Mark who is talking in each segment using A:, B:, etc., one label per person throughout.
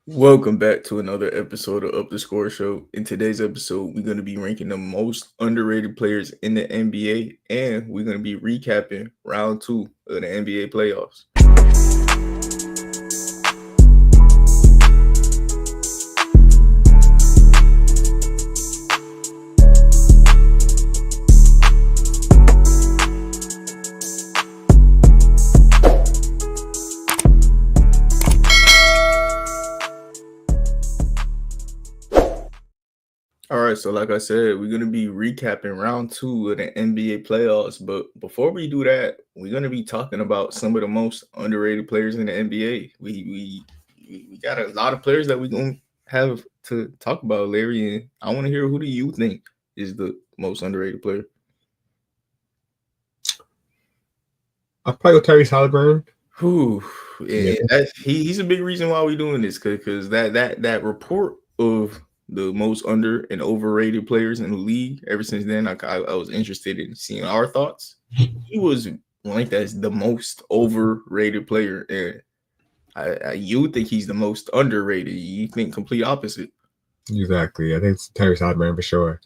A: Welcome back to another episode of Up the Score Show. In today's episode, we're going to be ranking the most underrated players in the NBA, and we're going to be recapping round two of the NBA playoffs. All right, so like I said, we're gonna be recapping round two of the NBA playoffs. But before we do that, we're gonna be talking about some of the most underrated players in the NBA. We got a lot of players that we're gonna have to talk about, Larry. And I want to hear, who do you think is the most underrated player?
B: I'll probably go Tyrese Halliburton.
A: Who?
B: Yeah,
A: He's a big reason why we're doing this, because that report of the most under and overrated players in the league. Ever since then, I was interested in seeing our thoughts. He was ranked as the most overrated player, and you think he's the most underrated. You think complete opposite.
B: exactly. I think it's Tyrese Halliburton for sure.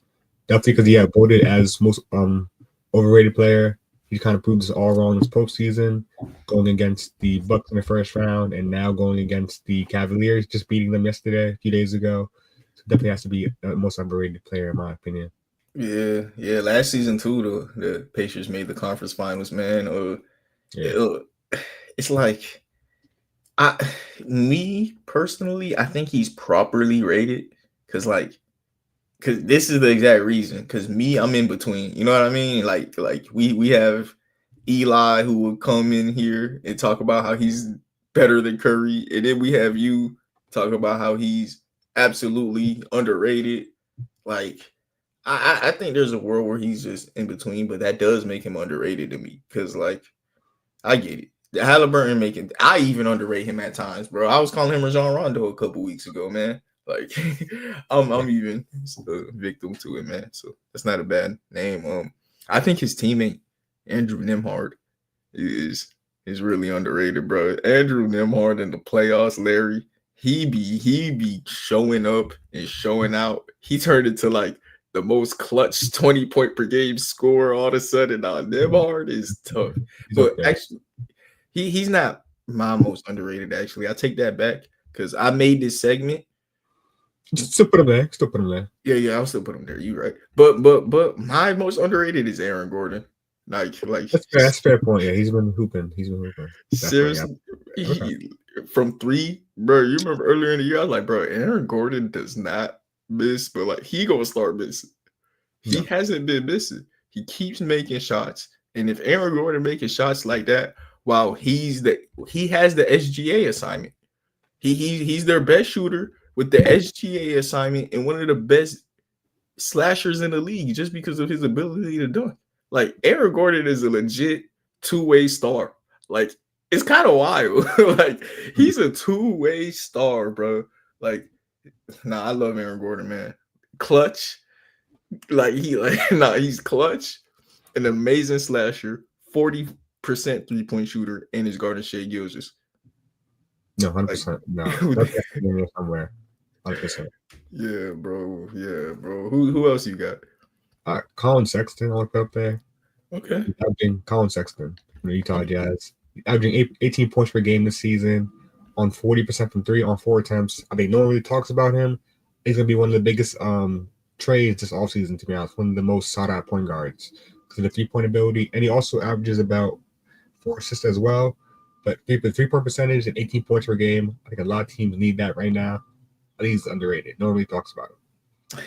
B: Definitely because he got voted as most overrated player. He kind of proved us all wrong this postseason, going against the Bucks in the first round, and now going against the Cavaliers, just beating them yesterday, a few days ago. So definitely has to be the most underrated player in my opinion.
A: Yeah. Last season too, the Pacers made the conference finals. Man,
B: Yeah,
A: it's like, I me personally, I think he's properly rated, because this is the exact reason. Because I'm in between. You know what I mean? Like we have Eli, who will come in here and talk about how he's better than Curry, and then we have you talk about how he's absolutely underrated. Like, I think there's a world where he's just in between, but that does make him underrated to me, because like, I get it. The Halliburton making, I even underrate him at times, bro. I was calling him Rajon Rondo a couple weeks ago, man. Like, I'm even a victim to it, man. So that's not a bad name. I think his teammate Andrew Nembhard is really underrated, bro. Andrew Nembhard in the playoffs, Larry. He be showing up and showing out. He turned into like the most clutch 20-point per game scorer all of a sudden. Now Nembhard is tough.
B: he's up
A: But
B: there.
A: actually, he's not my most underrated. Actually, I take that back, because I made this segment.
B: Still put him there. Still put him there.
A: Yeah, I'll still put him there. You right. But my most underrated is Aaron Gordon. Like
B: That's fair point. Yeah, he's been hooping. He's been hooping. Definitely.
A: seriously,
B: Yeah. Okay.
A: from three, bro. You remember earlier in the year, I was like, bro, Aaron Gordon does not miss, but like, he gonna start missing. He
B: No.
A: hasn't been missing. He keeps making shots. And if Aaron Gordon making shots like that, while he has the SGA assignment. He's their best shooter with the SGA assignment, and one of the best slashers in the league, just because of his ability to dunk. Like, Aaron Gordon is a legit two-way star. Like, it's kind of wild. Like, he's a two-way star, bro. Like, nah, I love Aaron Gordon, man. Clutch. He's clutch, an amazing slasher, 40% three-point shooter, and his guarding Shea Gilgeous.
B: No,
A: Like,
B: 100%. No. That's in there somewhere. 100%.
A: yeah, bro. Yeah, bro. Who else you got?
B: Colin Sexton, I'll look up there.
A: Okay.
B: He's averaging Colin Sexton from the Utah Jazz. He's averaging 18 points per game this season on 40% from three on four attempts. I think no one really talks about him. He's going to be one of the biggest trades this offseason, to be honest. One of the most sought out point guards because of the 3-point ability. And he also averages about 4 assists as well. But the 3-point percentage and 18 points per game, I think a lot of teams need that right now. I think he's underrated. No one really talks about him.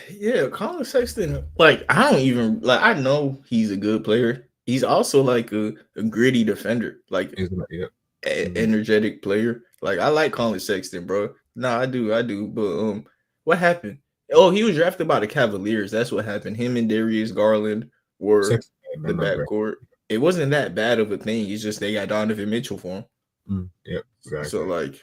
A: Yeah, Colin Sexton. Like, I don't even like. I know he's a good player. He's also like a gritty defender, like
B: Yeah.
A: energetic player. Like, I like Colin Sexton, bro. No, I do. But what happened? Oh, he was drafted by the Cavaliers. That's what happened. Him and Darius Garland were
B: Sexton, I
A: the
B: remember.
A: backcourt. It wasn't that bad of a thing. It's just they got Donovan Mitchell for him.
B: Yep, exactly.
A: So like,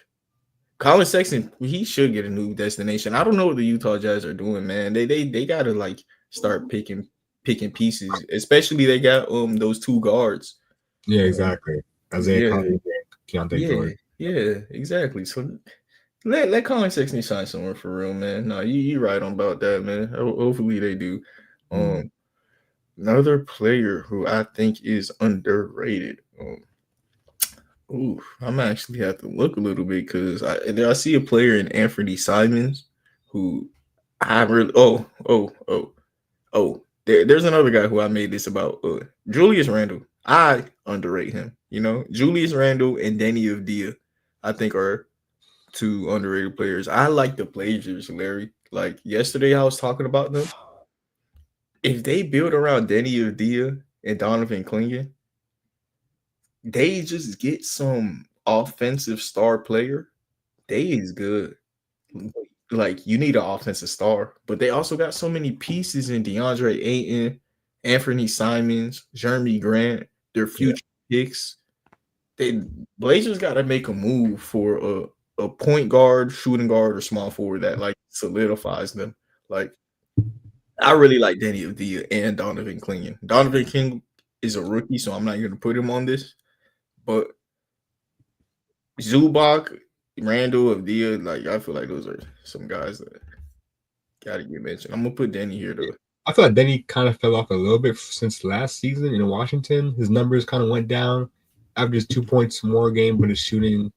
A: Colin Sexton, he should get a new destination. I don't know what the Utah Jazz are doing, man. They gotta like start picking pieces. Especially they got those two guards.
B: Yeah, exactly. Isaiah
A: Yeah,
B: Conley, Keontae George.
A: yeah, exactly. So Let Colin Sexton sign somewhere for real, man. No, you right on about that, man. Hopefully they do.
B: Mm.
A: Another player who I think is underrated. Ooh, I'm actually have to look a little bit because I see a player in Anthony Simons who I really there's another guy who I made this about Julius Randle. I underrate him. You know, Julius Randle and Danny Avdia, I think are two underrated players. I like the Blazers, Larry. Like yesterday, I was talking about them. If they build around Danny Avdia and Donovan Clingan, they just get some offensive star player. They is good. Like you need an offensive star, but they also got so many pieces in DeAndre Ayton, Anthony Simons, Jeremy Grant, their
B: Yeah.
A: future picks. They Blazers got to make a move for a point guard, shooting guard, or small forward that like solidifies them. Like I really like Danny Avdia and Donovan Clingan. Donovan King is a rookie, so I'm not going to put him on this. But Zubac, Randall, Avdia, like I feel like those are some guys that gotta get mentioned. I'm gonna put Danny here though.
B: I feel like Denny kind of fell off a little bit since last season in Washington. His numbers kind of went down, averages 2 points more a game, but his shooting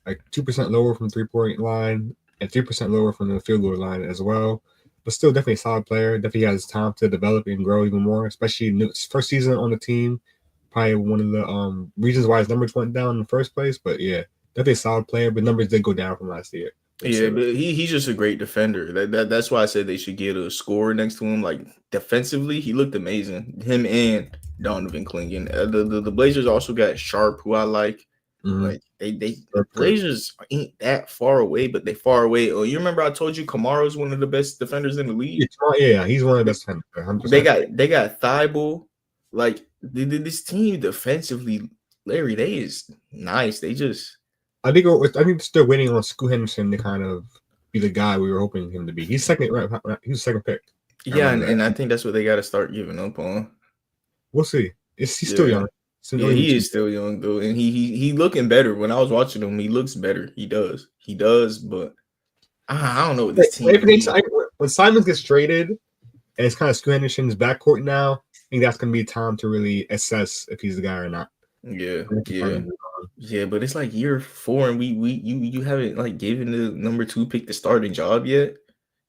B: like 2% lower from 3-point line and 3% lower from the field goal line as well. But still, definitely a solid player. Definitely has time to develop and grow even more, especially in his first season on the team. Probably one of the reasons why his numbers went down in the first place. But yeah, definitely a solid player, but numbers did go down from last year.
A: Yeah, but he's just a great defender. That's why I said they should get a scorer next to him. Like defensively, he looked amazing. Him and Donovan Clingan. The Blazers also got Sharp, who I like.
B: Mhm.
A: Like the Blazers ain't that far away, but they far away. Oh, you remember I told you Kamara is one of the best defenders in the league?
B: Yeah, he's one of the best defenders. 100%.
A: They got Thibault. Like this team defensively, Larry, they is nice. They just
B: I think they're still waiting on Scoot Henderson to kind of be the guy we were hoping him to be. He's second, right? He was second pick.
A: yeah, and I think that's what they got to start giving up on.
B: We'll see. He's still young.
A: Yeah, he is still young though, and he looking better. When I was watching him, he looks better. He does, but I don't know what this team.
B: When Simons gets traded, and it's kind of Scoot Henderson's backcourt now, I think that's gonna be time to really assess if he's the guy or not.
A: Yeah, but it's like year 4, and you haven't like given the number 2 pick the starting job yet.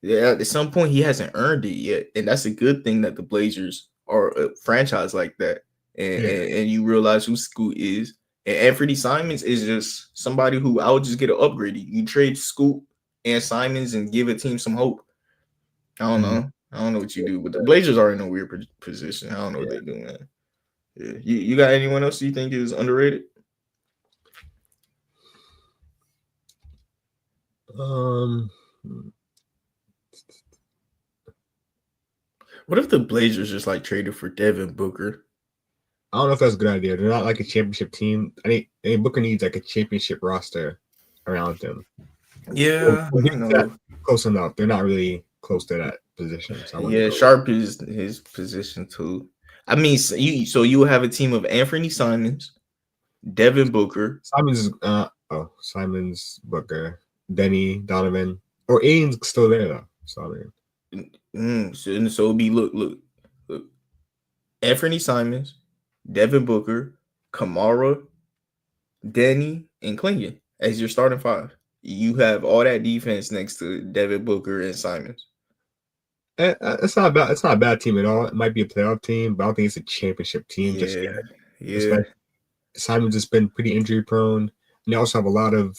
A: Yeah, at some point he hasn't earned it yet, and that's a good thing that the Blazers are a franchise like that. And you realize who Scoot is. And Anthony Simons is just somebody who I would just get an upgrade. You trade Scoot and Simons and give a team some hope. I don't know. I don't know what you do, but the Blazers are in a weird position. I don't know what they're doing. Yeah. You got anyone else you think is underrated? What if the Blazers just like traded for Devin Booker?
B: I don't know if that's a good idea. They're not like a championship team. I think Booker needs like a championship roster around him.
A: Yeah,
B: close enough. They're not really close to that position. So
A: Sharp is his position too. I mean, so you have a team of Anthony Simons, Devin Booker,
B: Simons, Booker, Denny, Donovan, or Aiden's still there though. So
A: so it'd be look, Anthony Simons, Devin Booker, Kamara, Denny, and Clingan as your starting 5. You have all that defense next to Devin Booker and Simons.
B: It's not bad. It's not a bad team at all. It might be a playoff team, but I don't think it's a championship team just yet. Simons has been pretty injury prone. And they also have a lot of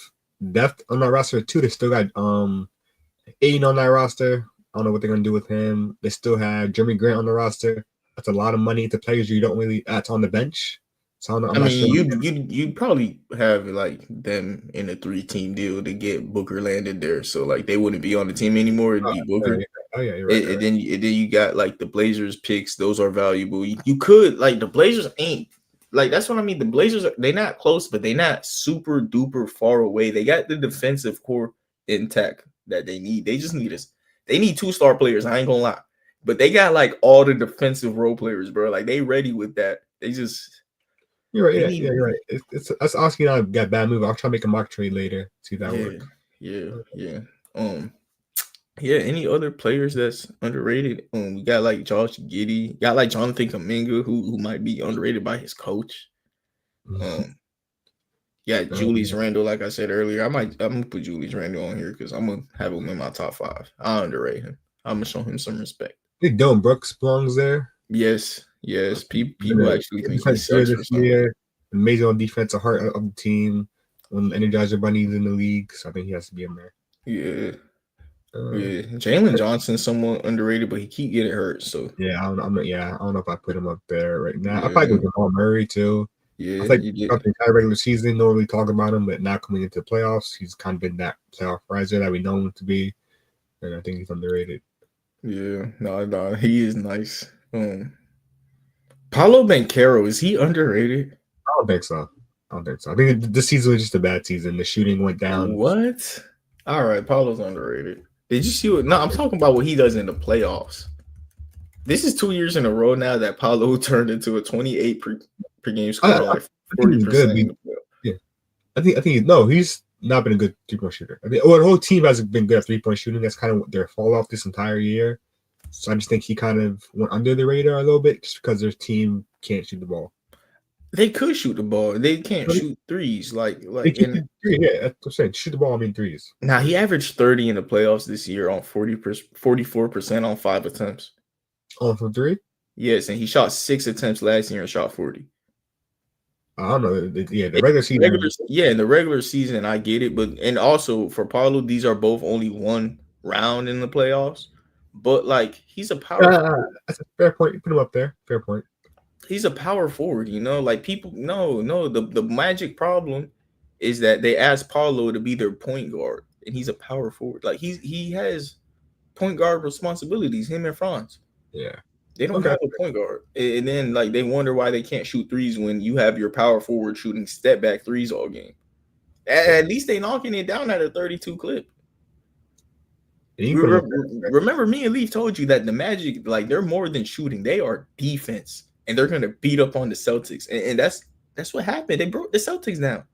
B: depth on that roster too. They still got Aiden on that roster. I don't know what they're gonna do with him. They still have Jeremy Grant on the roster. That's a lot of money to players you don't really that's on the bench. So
A: you probably have like them in a 3-team deal to get Booker landed there. So like they wouldn't be on the team anymore. It'd be Booker.
B: You're right.
A: And then you got like the Blazers picks. Those are valuable. You could like the Blazers ain't like that's what I mean. The Blazers they're not close, but they're not super duper far away. They got the defensive core intact that they need. They just need they need 2-star players. I ain't gonna lie, but they got like all the defensive role players, bro. Like they ready with that. They just.
B: You're right. You're right. That's asking. I got bad move. I'll try to make a mock trade later. See if that works.
A: Yeah. Um, yeah. Any other players that's underrated? We got like Josh Giddey, got like Jonathan Kaminga, who might be underrated by his coach. Um, yeah, Julius Randle, like I said earlier, I'm gonna put Julius Randle on here because I'm gonna have him in my top 5. I underrate him. I'm gonna show him some respect.
B: I think Dylan Brooks belongs there.
A: Yes. People
B: The
A: actually think he
B: defense player
A: sucks for
B: this
A: something.
B: year, amazing on defense, a heart of the team, one of the Energizer Bunnies in the league. So I think he has to be in there.
A: Yeah.
B: Uh,
A: Yeah. Jalen Johnson's somewhat underrated, but he keep getting hurt. So
B: Yeah, I don't know if I put him up there right now. I probably
A: yeah,
B: go Jamal Murray too. I
A: yeah,
B: think
A: you
B: throughout
A: did.
B: the entire regular season, no really talk about him, but now coming into the playoffs, he's kind of been that playoff riser that we know him to be, and I think he's underrated.
A: Yeah, no, he is nice. Paulo Banchero, is he underrated?
B: I don't think so. I think this season was just a bad season. The shooting went down.
A: What? All right, Paulo's underrated. Did you see what? No, I'm talking about what he does in the playoffs. This is 2 years in a row now that Paulo turned into a 28 per game
B: I, I,
A: scorer, like
B: I think he's good.
A: 40% in the playoffs.
B: Yeah, he's not been a good 3-point shooter. The whole team hasn't been good at 3-point shooting. That's kind of their fall off this entire year. So I just think he kind of went under the radar a little bit just because their team can't shoot the ball.
A: They could shoot the ball. They can't shoot threes.
B: They keep
A: And
B: three, yeah, that's what I'm saying. Shoot the ball, I mean threes.
A: now he averaged 30 in the playoffs this year on 44% on 5 attempts.
B: On from three?
A: Yes, and he shot 6 attempts last year and shot 40.
B: I don't know. The regular season.
A: In the regular season, I get it, but and also for Paulo, these are both only one round in the playoffs. But like he's a power
B: That's a fair point. You put him up there. Fair point.
A: he's a power forward, like people no, the Magic problem is that they asked Paulo to be their point guard, and he's a power forward. Like he has point guard responsibilities, him and Franz.
B: Yeah.
A: They don't have a point guard. And then like they wonder why they can't shoot threes when you have your power forward shooting step back threes all game. At least they knocking it down at a 32 clip. Remember, me and Leaf told you that the Magic, like they're more than shooting; they are defense, and they're gonna beat up on the Celtics, and that's what happened. They broke the Celtics down.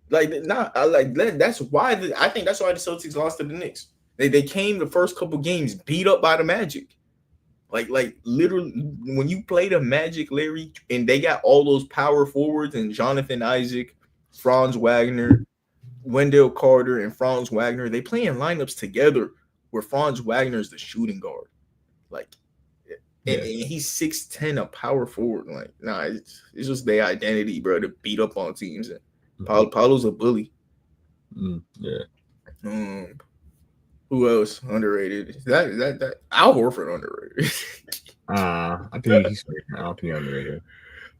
A: That's why I think that's why the Celtics lost to the Knicks. They came the first couple games beat up by the Magic. Like literally, when you play the Magic, Larry, and they got all those power forwards and Jonathan Isaac, Franz Wagner, Wendell Carter, and Franz Wagner, they play in lineups together where Franz Wagner is the shooting guard. Like, and he's 6'10", a power forward. Like, nah, it's just their identity, bro, to beat up on teams. And Paulo's a bully.
B: Yeah.
A: Who else underrated? That Al Horford underrated.
B: I think he's underrated.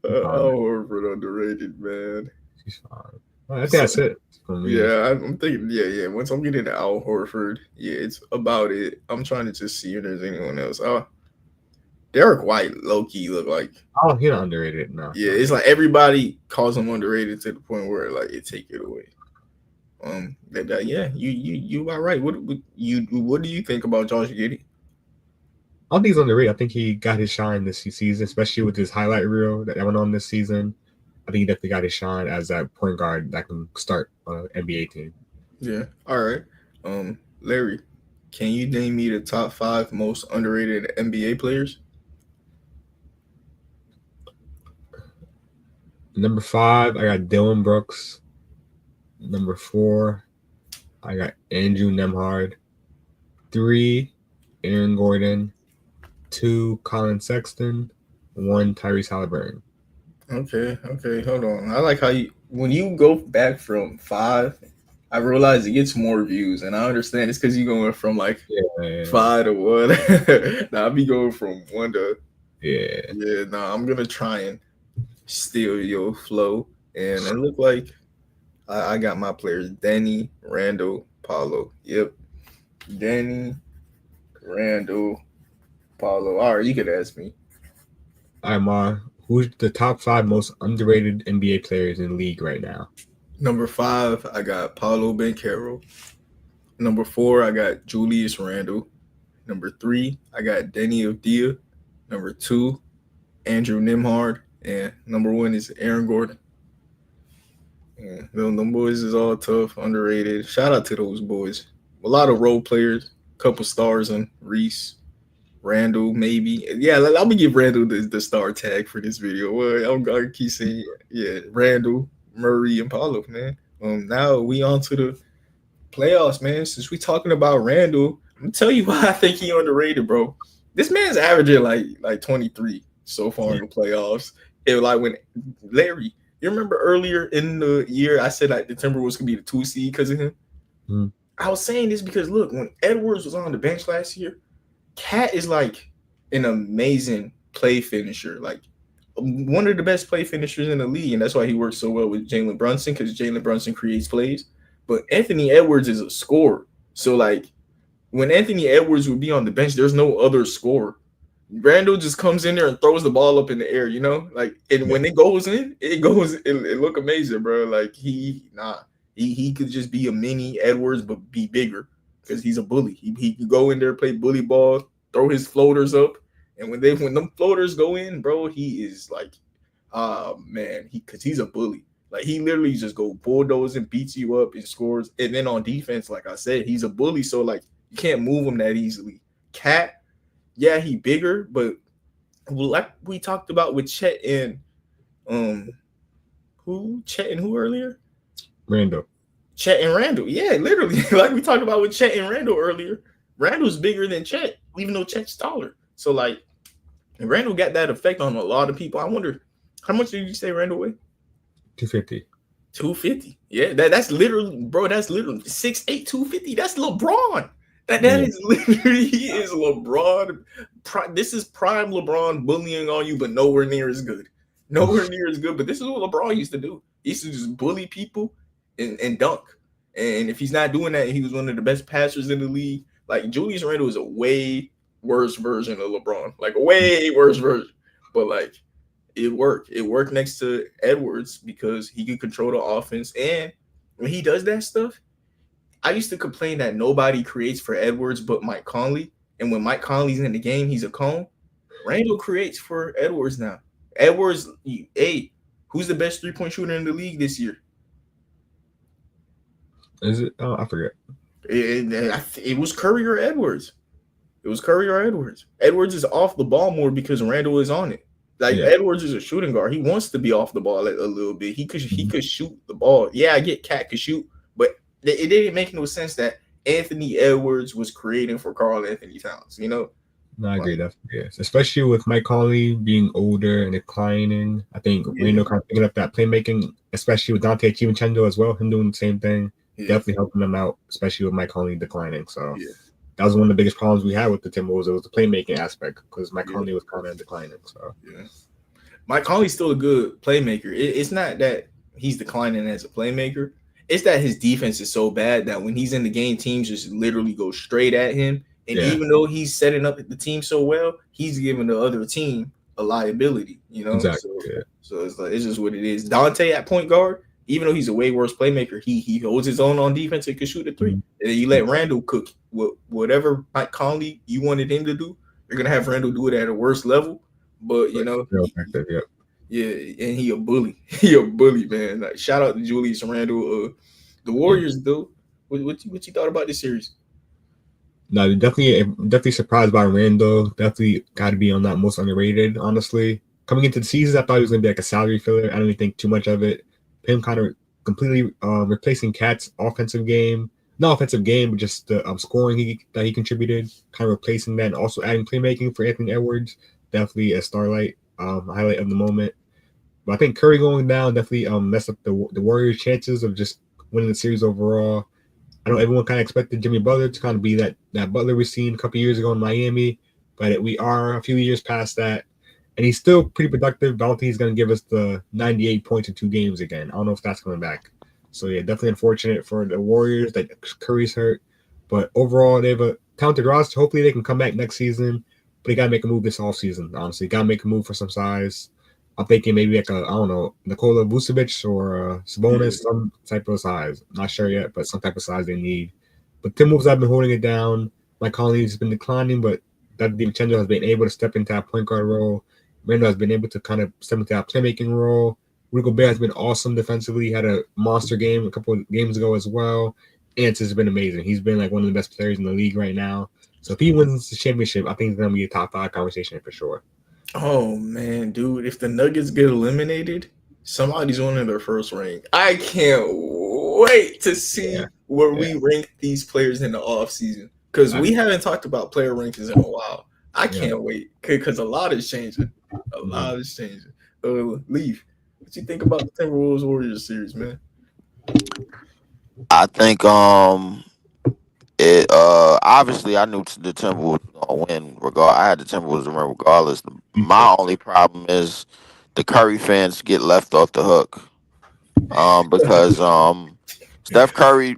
A: Al Horford underrated, man.
B: He's fine. I think that's it.
A: Yeah, I'm thinking. Yeah. Once I'm getting to Al Horford, it's about it. I'm trying to just see if there's anyone else. Derek White, low key, look like.
B: Oh, he's not underrated. No.
A: Yeah, it's like everybody calls him underrated to the point where like it take it away. You are right. What do you think about Josh Giddey?
B: I don't think he's underrated. I think he got his shine this season, especially with his highlight reel that went on this season. I think he definitely got his shine as that point guard that can start an NBA team.
A: Yeah. All right. Larry, can you name me the top 5 most underrated NBA players?
B: Number 5, I got Dylan Brooks. Number 4, I got Andrew Nembhard. 3, Aaron Gordon. 2, Colin Sexton. 1, Tyrese Halliburton.
A: Okay, hold on. I like how when you go back from 5, I realize it gets more views, and I understand it's because you're going from like 5 to 1. Now I'll be going from 1 to I'm gonna try and steal your flow, and it look like I got my players: Danny, Randall, Paulo. Yep, Danny, Randall, Paulo. All right, you could ask me.
B: All right, Ma. Who's the top 5 most underrated NBA players in the league right now?
A: Number 5, I got Paulo Banchero. Number 4, I got Julius Randle. Number 3, I got Deni Avdija. Number 2, Andrew Nembhard. And number 1 is Aaron Gordon. Yeah, them boys is all tough, underrated. Shout out to those boys. A lot of role players, couple stars on Reese, Randall, maybe. Yeah, let me give Randall the star tag for this video. Well, I'm gonna keep saying, yeah, Randall, Murray, and Paulo, man. Now we on to the playoffs, man. Since we talking about Randall, I'm gonna tell you why I think he underrated, bro. This man's averaging like 23 so far
B: Yeah.
A: in the playoffs. It like when Larry, you remember earlier in the year I said like the Timberwolves could be the 2 seed because of him.
B: Mhm.
A: I was saying this because look, when Edwards was on the bench last year, Cat is like an amazing play finisher, like one of the best play finishers in the league, and that's why he works so well with Jalen Brunson because Jalen Brunson creates plays. But Anthony Edwards is a scorer, so like when Anthony Edwards would be on the bench, there's no other scorer. Randall just comes in there and throws the ball up in the air, you know, like and
B: Yeah.
A: when it goes in, it look amazing, bro. Like he could just be a mini Edwards but be bigger because he's a bully. He could go in there, play bully ball, throw his floaters up, and when them floaters go in, bro, he is like, man, because he's a bully. Like he literally just go bulldoze and beats you up and scores. And then on defense, like I said, he's a bully, so like you can't move him that easily. Cat, yeah, he bigger, but like we talked about with Chet and um Chet and who earlier?
B: Randall.
A: Chet and Randall. Yeah, literally. Like we talked about with Chet and Randall earlier. Randall's bigger than Chet, even though Chet's taller. So like Randall got that effect on a lot of people. I wonder how much did you say Randall weigh?
B: 250.
A: 250. Yeah, that's literally, bro. That's literally 6'8", 250. That's LeBron. That
B: Yeah.
A: is literally he is LeBron. This is prime LeBron bullying on you, but nowhere near as good. Nowhere near as good. But this is what LeBron used to do. He used to just bully people and dunk. And if he's not doing that, he was one of the best passers in the league. Like Julius Randle is a way worse version of LeBron. Like a way worse version. But like it worked. It worked next to Edwards because he could control the offense. And when he does that stuff, I used to complain that nobody creates for Edwards but Mike Conley. And when Mike Conley's in the game, he's a cone. Randall creates for Edwards now. Edwards, hey, who's the best 3-point shooter in the league this year?
B: Is it? Oh, I forget.
A: It was Curry or Edwards. It was Curry or Edwards. Edwards is off the ball more because Randall is on it. Like
B: Yeah.
A: Edwards is a shooting guard. He wants to be off the ball a little bit. He could shoot the ball. Yeah, I get Cat could shoot, but it didn't make no sense that Anthony Edwards was creating for Karl Anthony Towns. You know,
B: No, I agree. Definitely, yes. Especially with Mike Conley being older and declining. I think Randall kind of picking up that playmaking, especially with Dante Chivincenzo as well. Him doing the same thing, definitely helping them out, especially with Mike Conley declining. So that was one of the biggest problems we had with the Timberwolves. It was the playmaking aspect because Mike Conley was kind of declining. So
A: Mike Conley's still a good playmaker. It's not that he's declining as a playmaker. It's that his defense is so bad that when he's in the game, teams just literally go straight at him. And even though he's setting up the team so well, he's giving the other team a liability, you know?
B: Exactly.
A: So it's like it's just what it is. Dante at point guard, even though he's a way worse playmaker, he holds his own on defense and can shoot a three. And then you let Randall cook whatever Mike Conley you wanted him to do, you're gonna have Randall do it at a worse level. But you know, yeah, and he a bully. He a bully, man. Like shout out to Julius Randle. The Warriors, though. What you thought about this series?
B: No, definitely surprised by Randall. Definitely got to be on that most underrated. Honestly, coming into the season, I thought he was gonna be like a salary filler. I don't even think too much of it. Him kind of completely replacing Cat's offensive game. Not offensive game, but just the scoring that he contributed, kind of replacing that, and also adding playmaking for Anthony Edwards. Definitely a starlight, highlight of the moment. But I think Curry going down definitely messed up the Warriors' chances of just winning the series overall. I know everyone kind of expected Jimmy Butler to kind of be that Butler we seen a couple years ago in Miami, but we are a few years past that, and he's still pretty productive. I don't think he's going to give us the 98 points in 2 games again. I don't know if that's coming back. So yeah, definitely unfortunate for the Warriors that Curry's hurt, but overall they have a talented roster. Hopefully they can come back next season, but they got to make a move this offseason. Honestly, got to make a move for some size. I'm thinking maybe like Nikola Vucevic or Sabonis, some type of size. Not sure yet, but some type of size they need. But Timberwolves have been holding it down. Mike Conley has been declining, but that DiVincenzo has been able to step into that point guard role. Randall has been able to kind of step into that playmaking role. Rudy Gobert has been awesome defensively. He had a monster game a couple of games ago as well. Ants has been amazing. He's been like one of the best players in the league right now. So if he wins the championship, I think it's gonna be a top 5 conversation for sure.
A: Oh man, dude, if the Nuggets get eliminated, somebody's winning their first ring. I can't wait to see
B: Yeah,
A: where
B: yeah,
A: we rank these players in the offseason. Because
B: I,
A: we haven't talked about player rankings in a while. I
B: yeah.
A: can't wait. Because a lot is changing. A
B: Mhm.
A: lot is changing. Leaf, what you think about the Timberwolves Warriors series, man?
C: I think it obviously I knew the Timberwolves was gonna win. I had the Timberwolves to win regardless. My only problem is the Curry fans get left off the hook. Because Steph Curry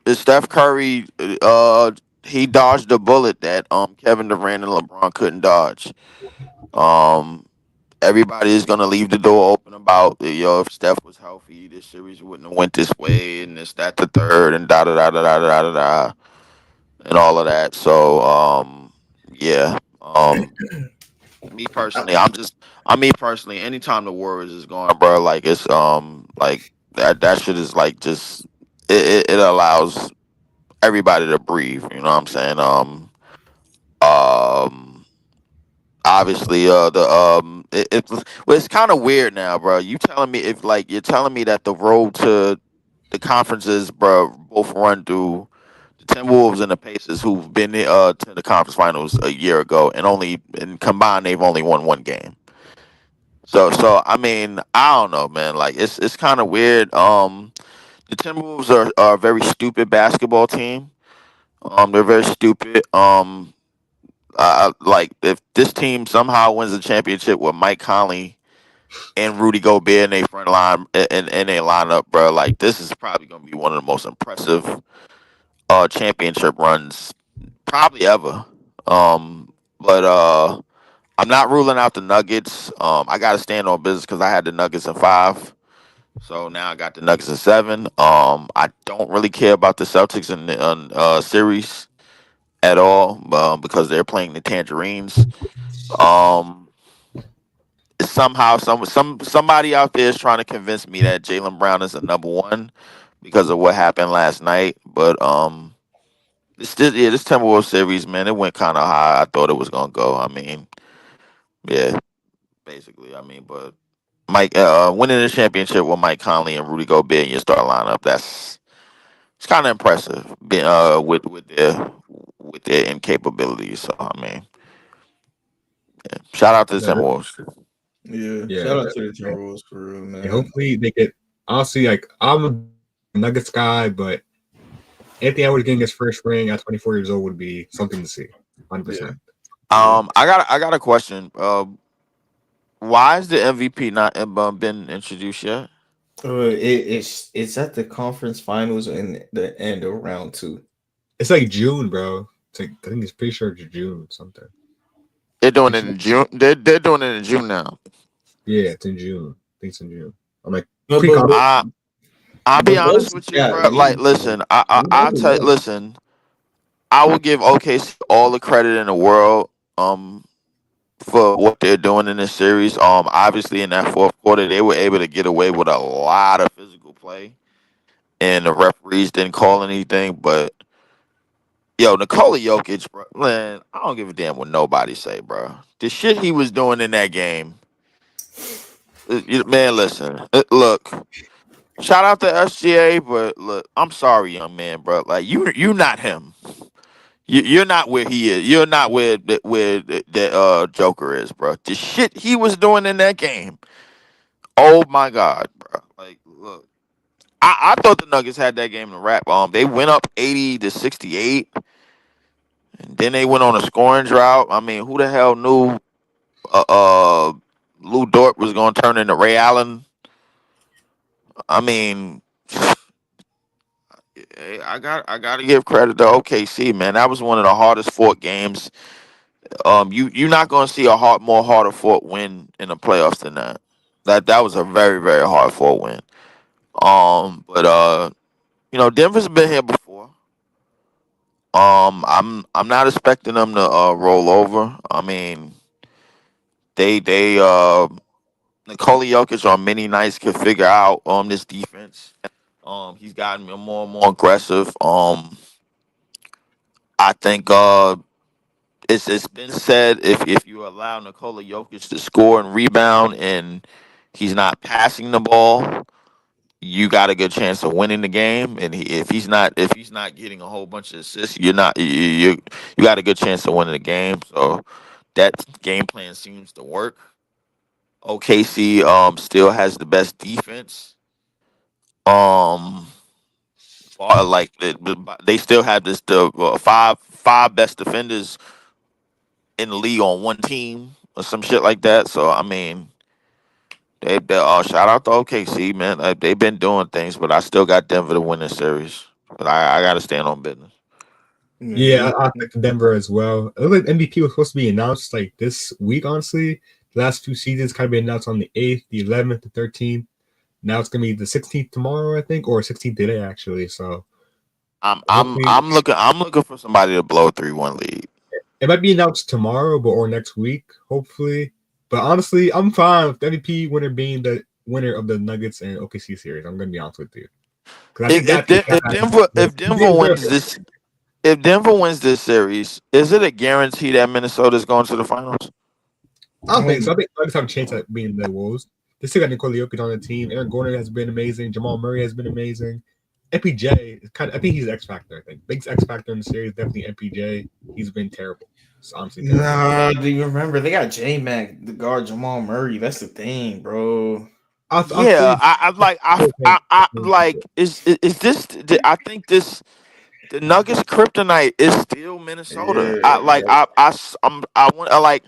C: he dodged a bullet that Kevin Durant and LeBron couldn't dodge. Um Everybody is gonna leave the door open about if Steph was healthy, this series wouldn't have went this way and this, that, the third, and da da da da da da da da and all of that. So yeah. Me
A: I,
C: personally, me personally, anytime the Warriors is going, bro, like it's like that shit is like just it allows everybody to breathe. You know what I'm saying? Um, Obviously, it's kind of weird now, bro. You telling me if like you're telling me that the road to the conferences, bro, both run through the Timberwolves and the Pacers, who've been to the conference finals a year ago, and only and combined they've only won one game. So I mean, I don't know, man. Like it's kind of weird. The Timberwolves are a very stupid basketball team. They're very stupid. Like if this team somehow wins the championship with Mike Conley and Rudy Gobert in their front line and they line up, bro, like this is probably gonna be one of the most impressive championship runs probably ever. But I'm not ruling out the Nuggets. I got to stand on business because I had the Nuggets in 5. So now I got the Nuggets in 7. I don't really care about the Celtics in the series at all because they're playing the Tangerines. Um, Somehow, somebody out there is trying to convince me that Jalen Brown is a number one because of what happened last night. But this Timberwolves series, man, it went kind of high. I thought it was gonna go. I mean, yeah, basically. I mean, but Mike winning the championship with Mike Conley and Rudy Gobert in your start lineup, that's it's kind of impressive. With their incapabilities. So I mean, shout out to the
B: Yeah,
C: Timberwolves.
A: yeah,
B: yeah,
A: shout out to the
B: definitely.
A: Timberwolves for real,
B: And
A: man.
B: hopefully they get. Honestly, like I'm a Nuggets guy, but Anthony Edwards getting his first ring at 24 years old would be something to see.
A: Yeah,
B: 100%.
A: yeah.
C: I got a question. Why is the MVP not been introduced yet?
A: It's at the conference finals and the end of round two.
B: It's like June, bro. It's like I think it's pretty sure it's June something.
C: They're doing
B: It's,
C: it in June. They're doing it in June now.
B: yeah, it's in June. I think it's in June. I'm like
A: No,
B: pre
A: but
C: I I'll be
A: but
C: honest
A: both
C: with you,
A: yeah,
C: bro. Like, listen, I
A: neither
C: tell
A: one.
C: listen. I will give OKC all the credit in the world. For what they're doing in this series. Obviously in that fourth quarter, they were able to get away with a lot of physical play, and the referees didn't call anything. But yo, Nikola Jokic, bro, man, I don't give a damn what nobody say, bro. The shit he was doing in that game, man. Listen, look. Shout out to SGA, but look, I'm sorry, young man, bro. Like you're not him. You're not where he is. You're not where the Joker is, bro. The shit he was doing in that game. Oh my God, bro. Like, look, I thought the Nuggets had that game in wrap. They went up 80-68, and then they went on a scoring drought. I mean, who the hell knew uh, uh Lou Dort was gonna turn into Ray Allen? I mean, I gotta give credit to OKC, man. That was one of the hardest fought games. You're not gonna see a more harder fought win in the playoffs than that. That was a very very hard fought win. But Denver's been here before. I'm not expecting them to roll over. I mean, they Nikola Jokic on many nights could figure out this defense. He's gotten more and more aggressive. I think it's been said if you allow Nikola Jokic to score and rebound and he's not passing the ball, you got a good chance of winning the game. And if he's not getting a whole bunch of assists, you got a good chance of winning the game. So that game plan seems to work. OKC still has the best defense. Um, like they still have the five best defenders in the league on one team or some shit like that. So I mean, they shout out to OKC, man. They've been doing things, but I still got Denver to win this series. But I got to stand on business.
B: Yeah, I picked Denver as well. It looked like MVP was supposed to be announced like this week, honestly. The last 2 seasons kind of been announced on the 8th, the 11th, the 13th. Now it's gonna be the 16th tomorrow, I think, or 16th today actually. So
C: I'm looking for somebody to blow a 3-1 lead.
B: it might be announced tomorrow, or next week, hopefully. But honestly, I'm fine with the MVP winner being the winner of the Nuggets and OKC series. I'm gonna be honest with you.
C: If Denver wins this series, is it a guarantee that Minnesota's going to the finals?
B: I don't think so. I think Nuggets have a chance at being the Wolves. They still got Nikola Jokic on the team. Aaron Gordon has been amazing. Jamal Murray has been amazing. MPJ is I think he's the X factor. I think biggest X factor in the series definitely MPJ. He's been terrible. It's honestly terrible.
A: Nah, do you remember they got J Mac the guard Jamal Murray? That's the thing, bro.
C: I like. Is this? I think this. The Nuggets kryptonite is still Minnesota.
A: Yeah,
C: I want like.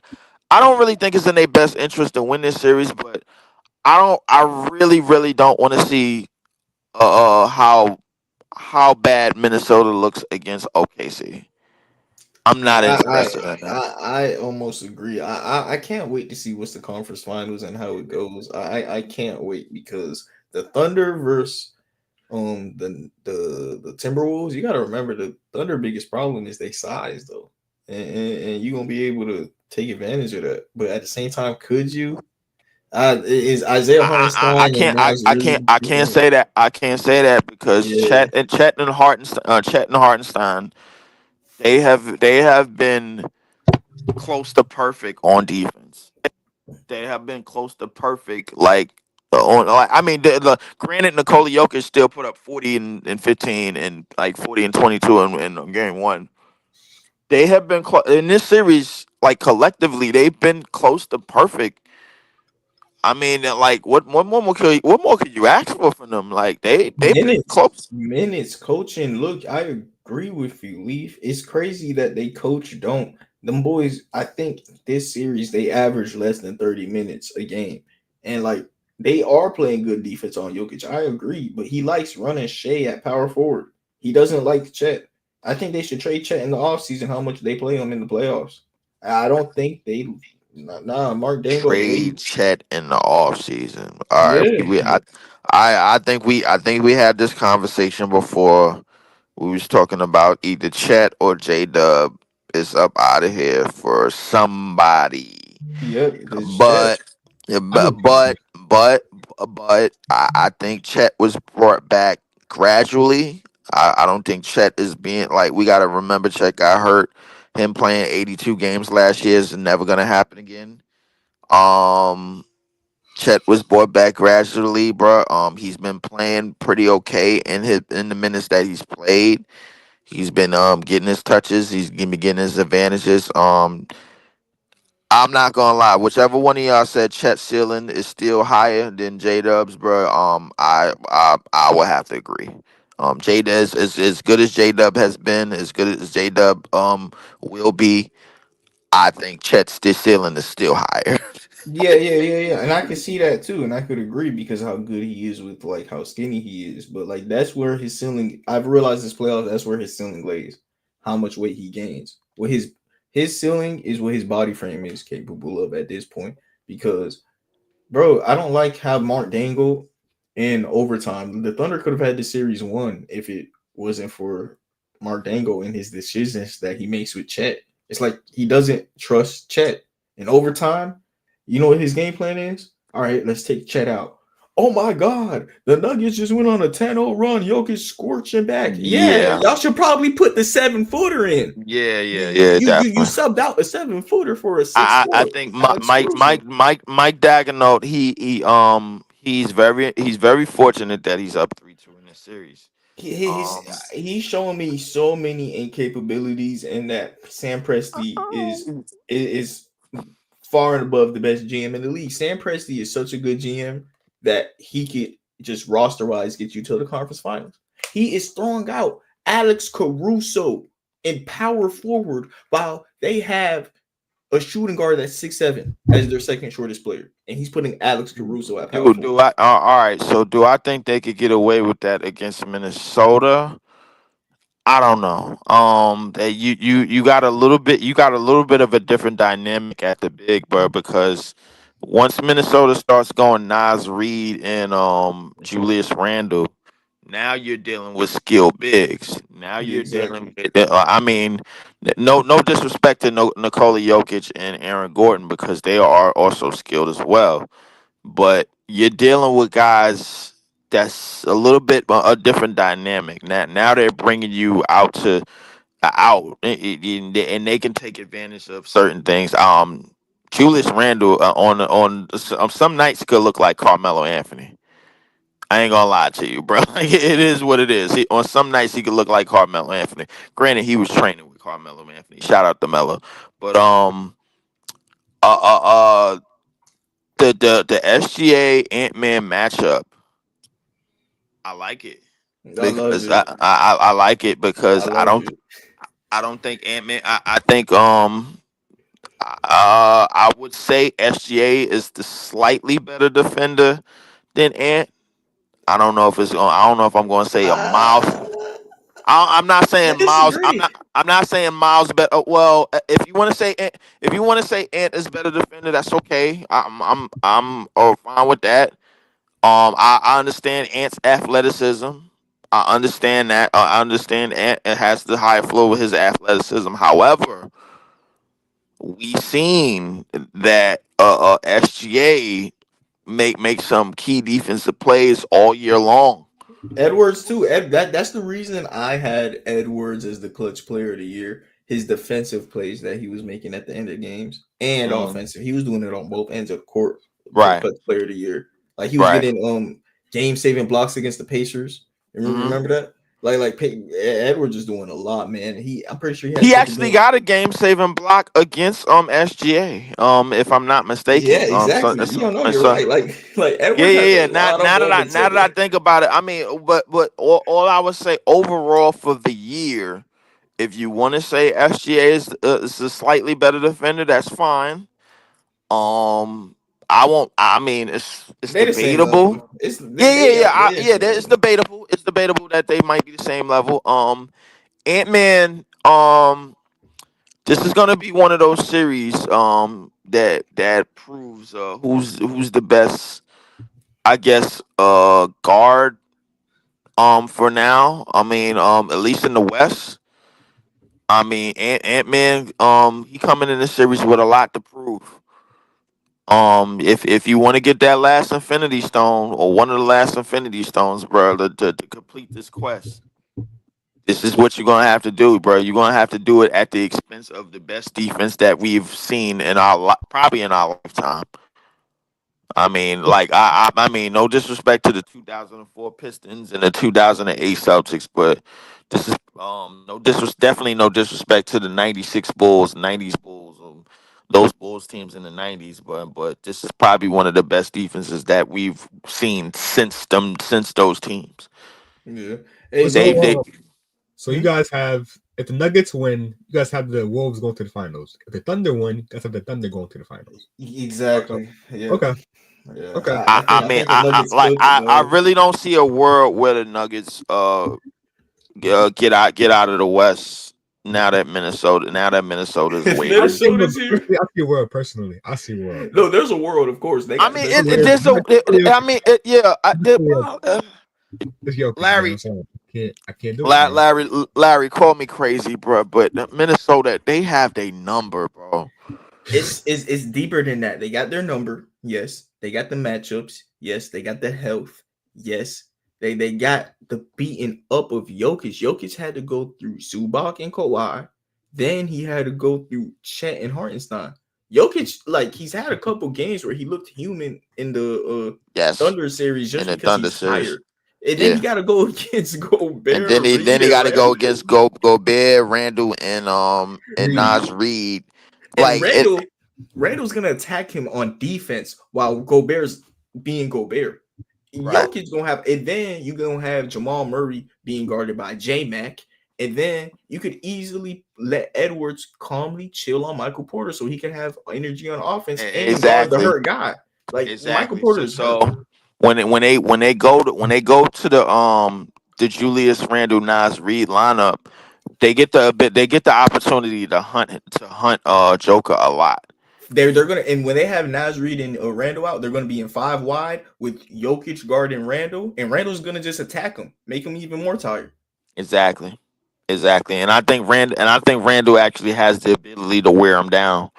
C: I don't really think it's in their best interest to win this series, but I really don't want to see how bad Minnesota looks against OKC. I'm not interested in that.
A: I almost agree. I can't wait to see what's the conference finals and how it goes. I can't wait because the Thunder versus the Timberwolves. You got to remember the Thunder biggest problem is they size though, and you're gonna be able to take advantage of that. But at the same time, could you? Is Isaiah Hartenstein?
C: I can't say that. I can't say that because Chet and Hartenstein, they have been close to perfect on defense. They have been close to perfect. Granted, Nikola Jokic still put up 40 and 15 and like 40 and 22 in game one. They have been in this series, like collectively, they've been close to perfect. I mean, like, what more could you ask for from them? Like, they've been close.
A: Minutes coaching. Look, I agree with you, Leaf. It's crazy that they coach don't. Them boys, I think this series they average less than 30 minutes a game, and like they are playing good defense on Jokic. I agree, but he likes running Shea at power forward. He doesn't like Chet. I think they should trade Chet in the offseason. How much they play him in the playoffs? I don't think they. Nah, Mark Dangle
C: trade Chet in the offseason. All right, I think we had this conversation before. We was talking about either Chet or J Dub is up out of here for somebody.
A: Yep,
C: but I think Chet was brought back gradually. I don't think Chet is being like, we got to remember Chet got hurt. Him playing 82 games last year is never gonna happen again. Chet was brought back gradually, bro. He's been playing pretty okay in the minutes that he's played. He's been getting his touches. He's been getting his advantages. I'm not gonna lie. Whichever one of y'all said Chet ceiling is still higher than J Dub's, bro. I will have to agree. J Dub is as good as J Dub has been, as good as J Dub will be. I think Chet's ceiling is still higher.
A: Yeah. And I can see that too, and I could agree because how good he is with like how skinny he is. But like that's where his ceiling. I've realized this playoff. That's where his ceiling lays. How much weight he gains. What his ceiling is what his body frame is capable of at this point. Because, bro, I don't like how Mark Dangle in overtime. The Thunder could have had the series won if it wasn't for Mark Dangle and his decisions that he makes with Chet. It's like he doesn't trust Chet in overtime. You know what his game plan is? All right, let's take Chet out. Oh my God, the Nuggets just went on a 10-0 run. Jokic scorching back. Yeah,
C: Yeah,
A: y'all should probably put the 7-footer in.
C: yeah,
A: You
C: definitely.
A: subbed out a 7-footer for a
C: I
A: 6'4".
C: think
A: Alex Caruso.
C: Mike Daigneault, he's very fortunate that he's up 3-2 in this series.
A: He's showing me so many incapabilities, and that Sam Presti is far and above the best GM in the league. Sam Presti is such a good GM that he could just roster wise get you to the conference finals. He is throwing out Alex Caruso in power forward while they have a shooting guard that's 6'7" as their second shortest player, and he's putting Alex Caruso at power
C: Do
A: forward.
C: I all right? So do I think they could get away with that against Minnesota? I don't know. That you got a little bit of a different dynamic at the big, bro, because once Minnesota starts going Nas Reed and Julius Randle, now you're dealing with skilled bigs. Now
A: Yeah,
C: you're
A: exactly.
C: dealing with I mean, no disrespect to Nikola Jokic and Aaron Gordon because they are also skilled as well, but you're dealing with guys that's a little bit a different dynamic. Now they're bringing you out, and they can take advantage of certain things. Julius Randle on some nights could look like Carmelo Anthony. I ain't gonna lie to you, bro. It is what it is. On some nights he could look like Carmelo Anthony. Granted, he was training with Carmelo Anthony. Shout out to Melo, but uh, uh, uh the SGA Ant Man matchup, I like it
A: I love
C: because
A: it.
C: I like it
A: I
C: because
A: love it.
C: I don't think Ant Man. I think I would say SGA is the slightly better defender than Ant. I don't know if I'm going to say a Miles.
A: Uh,
C: I'm not
A: I
C: saying Miles.
A: disagree.
C: I'm not saying Miles better. Well, if you want to say if you want to say Ant is better defender, that's okay. I'm fine with that. I understand Ant's athleticism. I understand that. I understand Ant has the high flow with his athleticism. However, we seen that SGA make some key defensive plays all year long.
A: Edwards too. That's the reason I had Edwards as the clutch player of the year. His defensive plays that he was making at the end of games and
C: Mm,
A: offensive. He was doing it on both ends of the court for
C: right,
A: clutch player of the year. Like he was
C: right.
A: getting game saving blocks against the Pacers.
C: Hmm.
A: Remember that? Edwards is doing a lot, man. I'm pretty sure he had
C: He
A: triple
C: actually
A: double.
C: got a game saving block against SGA. If I'm not
A: Yeah,
C: mistaken.
A: exactly. You don't know. You're
C: So
A: right. Like
C: yeah,
A: Edwards has a
C: yeah, yeah.
A: lot of moments
C: Now
A: like
C: that I
A: that.
C: think about it, I mean, but all I would say overall for the year, if you want to say SGA is a slightly better defender, that's fine. Um, I won't. I mean, it's
A: They the same
C: debatable.
A: level. It's they
C: Yeah.
A: same
C: It's
A: level.
C: debatable. It's debatable that they might be the same level. Ant Man. This is gonna be one of those series. That proves who's the best. I guess guard. For now. I mean, at least in the West. I mean, Ant Man. He coming in this series with a lot to prove. If you want to get that last Infinity Stone or one of the last Infinity Stones, bro, to complete this quest, this is what you're gonna have to do, bro. You're gonna have to do it at the expense of the best defense that we've seen in probably in our lifetime. I mean, I mean, no disrespect to the 2004 Pistons and the 2008 Celtics, but this is definitely no disrespect to the '96 Bulls, '90s Bulls, those Bulls teams in the '90s, but this is probably one of the best defenses that we've seen since those teams.
A: Yeah. Hey,
B: But
C: They
A: bro.
C: they
B: so you
A: Hmm?
B: guys have, if the Nuggets win, you guys have the Wolves going to the finals. If the Thunder win, you guys have the Thunder going to the finals.
A: Exactly. Yep.
B: Okay.
A: Yeah.
B: Okay.
C: I
A: I
C: mean,
A: think the Nuggets could,
C: I
A: man.
C: really don't see a world where the Nuggets get out of the West now that Minnesota is
A: If
B: I
C: waiting.
B: see a
A: Minnesota's
B: world,
A: here,
B: personally, I see a world personally. I see a world.
A: no, there's a world. Of course,
C: I mean,
A: there's a
C: it
A: world.
C: there's a I mean, yeah,
B: It's Jokic, man. I'm
C: Larry,
B: sorry. I can't do it, man.
C: Larry, call me crazy, bro, but Minnesota, they have their number, bro.
A: It's deeper than that. They got their number, yes. They got the matchups. Yes, they got the health. Yes, they got the beating up of Jokic. Jokic had to go through Zubac and Kawhi. Then he had to go through Chet and Hartenstein. Jokic, like he's had a couple games where he looked human in the
C: Yes,
A: Thunder series
C: in
A: just
C: the
A: because
C: Thunder
A: he's
C: series.
A: tired. And then he
C: Yeah,
A: got to go against
C: and
A: Gobert,
C: then
A: Reed,
C: he
A: and
C: got to go
A: Randall.
C: against Gobert, Randall, and
B: Reed.
C: Nas Reed.
A: And
C: Like it,
A: Randall's gonna attack him on defense while Gobert's being Gobert.
C: right?
A: Jokic's gonna have, and then you're gonna have Jamal Murray being guarded by J Mac, and then you could easily let Edwards calmly chill on Michael Porter so he can have energy on offense and guard the
C: Exactly,
A: hurt guy. Like Michael
C: exactly.
A: Porter
C: So
A: is hurt.
C: when they go to the Julius Randle Nas Reed lineup, they get the opportunity to hunt Joker a lot.
A: They're gonna, and when they have Naz Reid and Randall out, they're gonna be in five wide with Jokic guarding Randall, and Randall's gonna just attack him, make him even more tired.
C: Exactly. Exactly. And I think Randall actually has the ability to wear him down.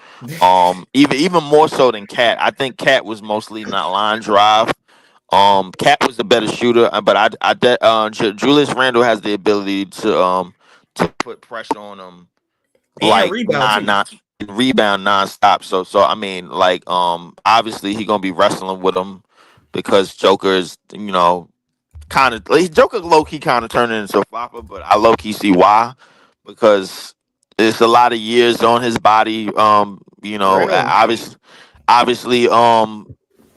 C: Even more so than Cat. I think Cat was mostly not line drive. Cat was the better shooter, but Julius Randle has the ability to put pressure on him
A: And
C: like
A: rebound too.
C: rebound nonstop. So I mean, like obviously he gonna be wrestling with him because Joker is kind of Joker low key kind of turning into a flopper, but I low key see why because it's a lot of years on his body.
A: Right on.
C: Obviously,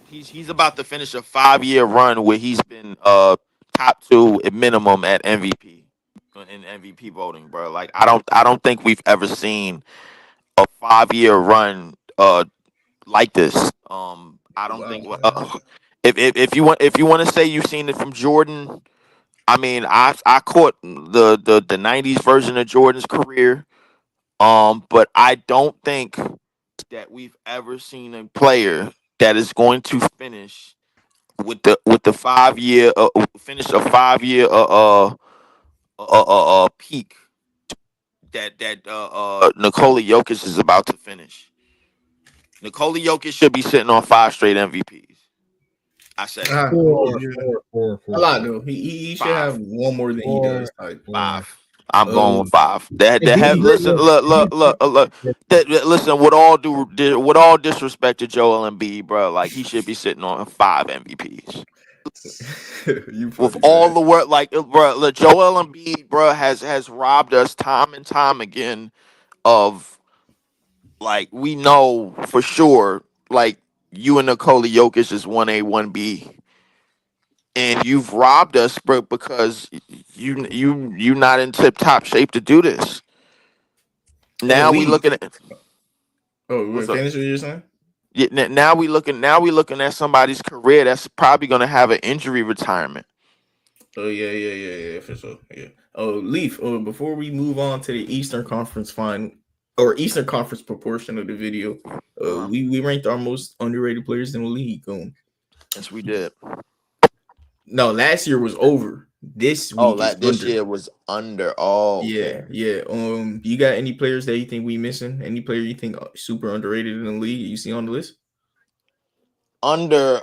C: he's about to finish a 5 year run where he's been top two at minimum at MVP in MVP voting, bro. Like I don't think we've ever seen a 5 year run like this. I don't think
A: Wow.
C: if you want to say you've seen it from Jordan. I mean, I caught the '90s version of Jordan's career, but I don't think that we've ever seen a player that is going to finish with the 5 year finish a 5 year peak that Nikola Jokic is about to finish. Nikola Jokic should be sitting on 5 straight MVPs. I said it.
B: Four,
A: Yeah.
B: four, four,
A: A
B: four,
A: lot
B: four,
A: though. He should have
C: Five.
A: one more than he
B: four,
A: does. Type.
B: four.
C: Five. I'm going with five.
B: If
C: That
B: he
C: have
B: hurt,
C: listen.
B: look,
C: Look. Listen. With all disrespect to Joel Embiid, bro, like he should be sitting on 5 MVPs.
A: You
C: With
A: funny
C: all
A: man.
C: the work, like bro, look, Joel Embiid, bro, has robbed us time and time again of like we know for sure, like you and Nikola Jokic is 1A 1B. And you've robbed us, bro, because you not in tip top shape to do this.
A: And
C: Now we
A: leave.
C: looking at
A: Oh, we're
C: what's up?
A: finished what you're saying?
C: Yeah, now we looking at somebody's career that's probably gonna have an injury retirement.
A: Oh yeah, for sure. Yeah. Oh, Leaf. Oh, before we move on to the Eastern Conference final or Eastern Conference proportion of the video,
C: Uh-huh.
A: we ranked our most underrated players in the league.
C: Yes, we did.
A: No, last year was over. This
C: Oh,
A: week is
C: this
A: under.
C: year was under. Oh, okay.
A: Yeah. You got any players that you think we missing? Any player you think super underrated in the league? You see on the list?
C: Under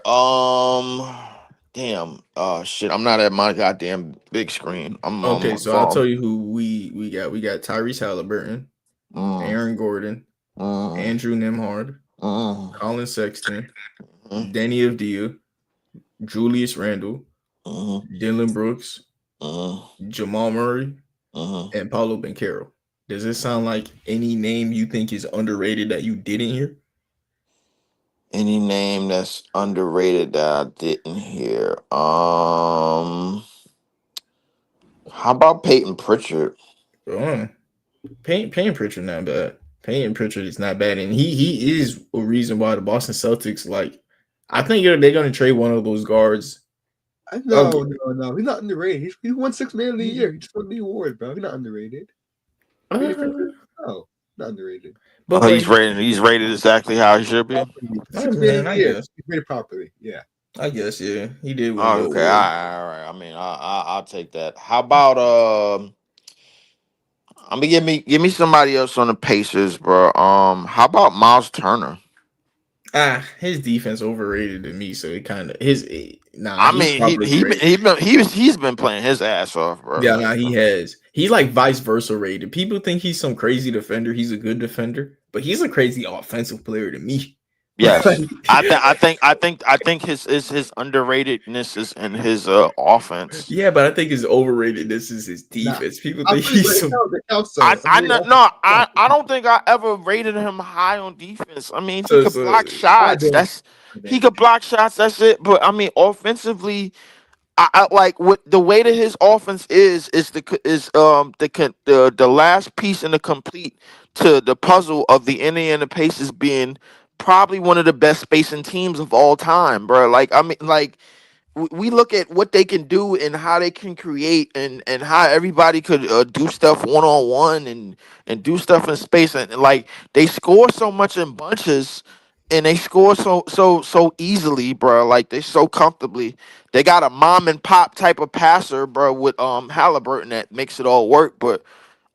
C: damn. Oh shit. I'm not at my goddamn big screen. I'm on
A: Okay,
C: my
A: so I'll tell
C: phone.
A: you who we got. We got Tyrese Halliburton,
C: Mm,
A: Aaron Gordon,
C: mm,
A: Andrew Nemhard,
C: mm,
A: Colin Sexton,
C: mm,
A: Danny Avdia, Julius Randle,
C: mm,
A: Dylan Brooks,
C: mm,
A: Jamal Murray,
C: mm.
A: and Paulo Banchero. Does this sound like any name you think is underrated that you didn't hear?
C: Any name that's underrated that I didn't hear? How about Peyton Pritchard?
A: Uh, Payne Pritchard not bad. Payne Pritchard is not bad, and he is a reason why the Boston Celtics like. I think they're going to trade one of those guards.
B: no. He's not underrated. He won 6 Man of the Year. He just won the award, bro. He's not underrated.
A: Uh,
B: No, not underrated.
A: but
C: Oh,
A: but
C: he's rated exactly how he should be.
B: Six
A: man,
B: Man of
A: I
B: the Year.
A: guess.
B: He's rated properly. Yeah.
A: I guess yeah, he did win the
C: Oh, okay,
A: award.
C: all right. I mean, I'll take that. How about I'm gonna give me somebody else on the Pacers, bro. How about Miles Turner?
A: His defense overrated to me, so it kind of
C: I
A: he's
C: mean, he
A: properly
C: he
A: rated.
C: he's been playing his ass off, bro.
A: Yeah,
C: Like,
A: he has. He's like vice versa rated. People think he's some crazy defender. He's a good defender, but he's a crazy offensive player to me.
C: yes, I think his underratedness is in his offense.
A: Yeah, but I think his overrated. This is his
B: Nah,
A: defense. People
B: I
A: think
B: feel
A: he's
B: like
A: some.
B: it counts though.
C: I know, no, I don't think I ever rated him high on defense. I mean, he
A: So,
C: could
A: so
C: block
B: I
C: shots.
B: did.
C: He could block shots. That's it. But I mean, offensively, I like what the way that his offense is the last piece in the complete to the puzzle of the Indiana Pacers being probably one of the best spacing teams of all time, bro. Like I mean, like we look at what they can do and how they can create and how everybody could do stuff one on one and do stuff in space and like they score so much in bunches and they score so easily, bro. Like they so comfortably. They got a mom and pop type of passer, bro, with Halliburton that makes it all work. But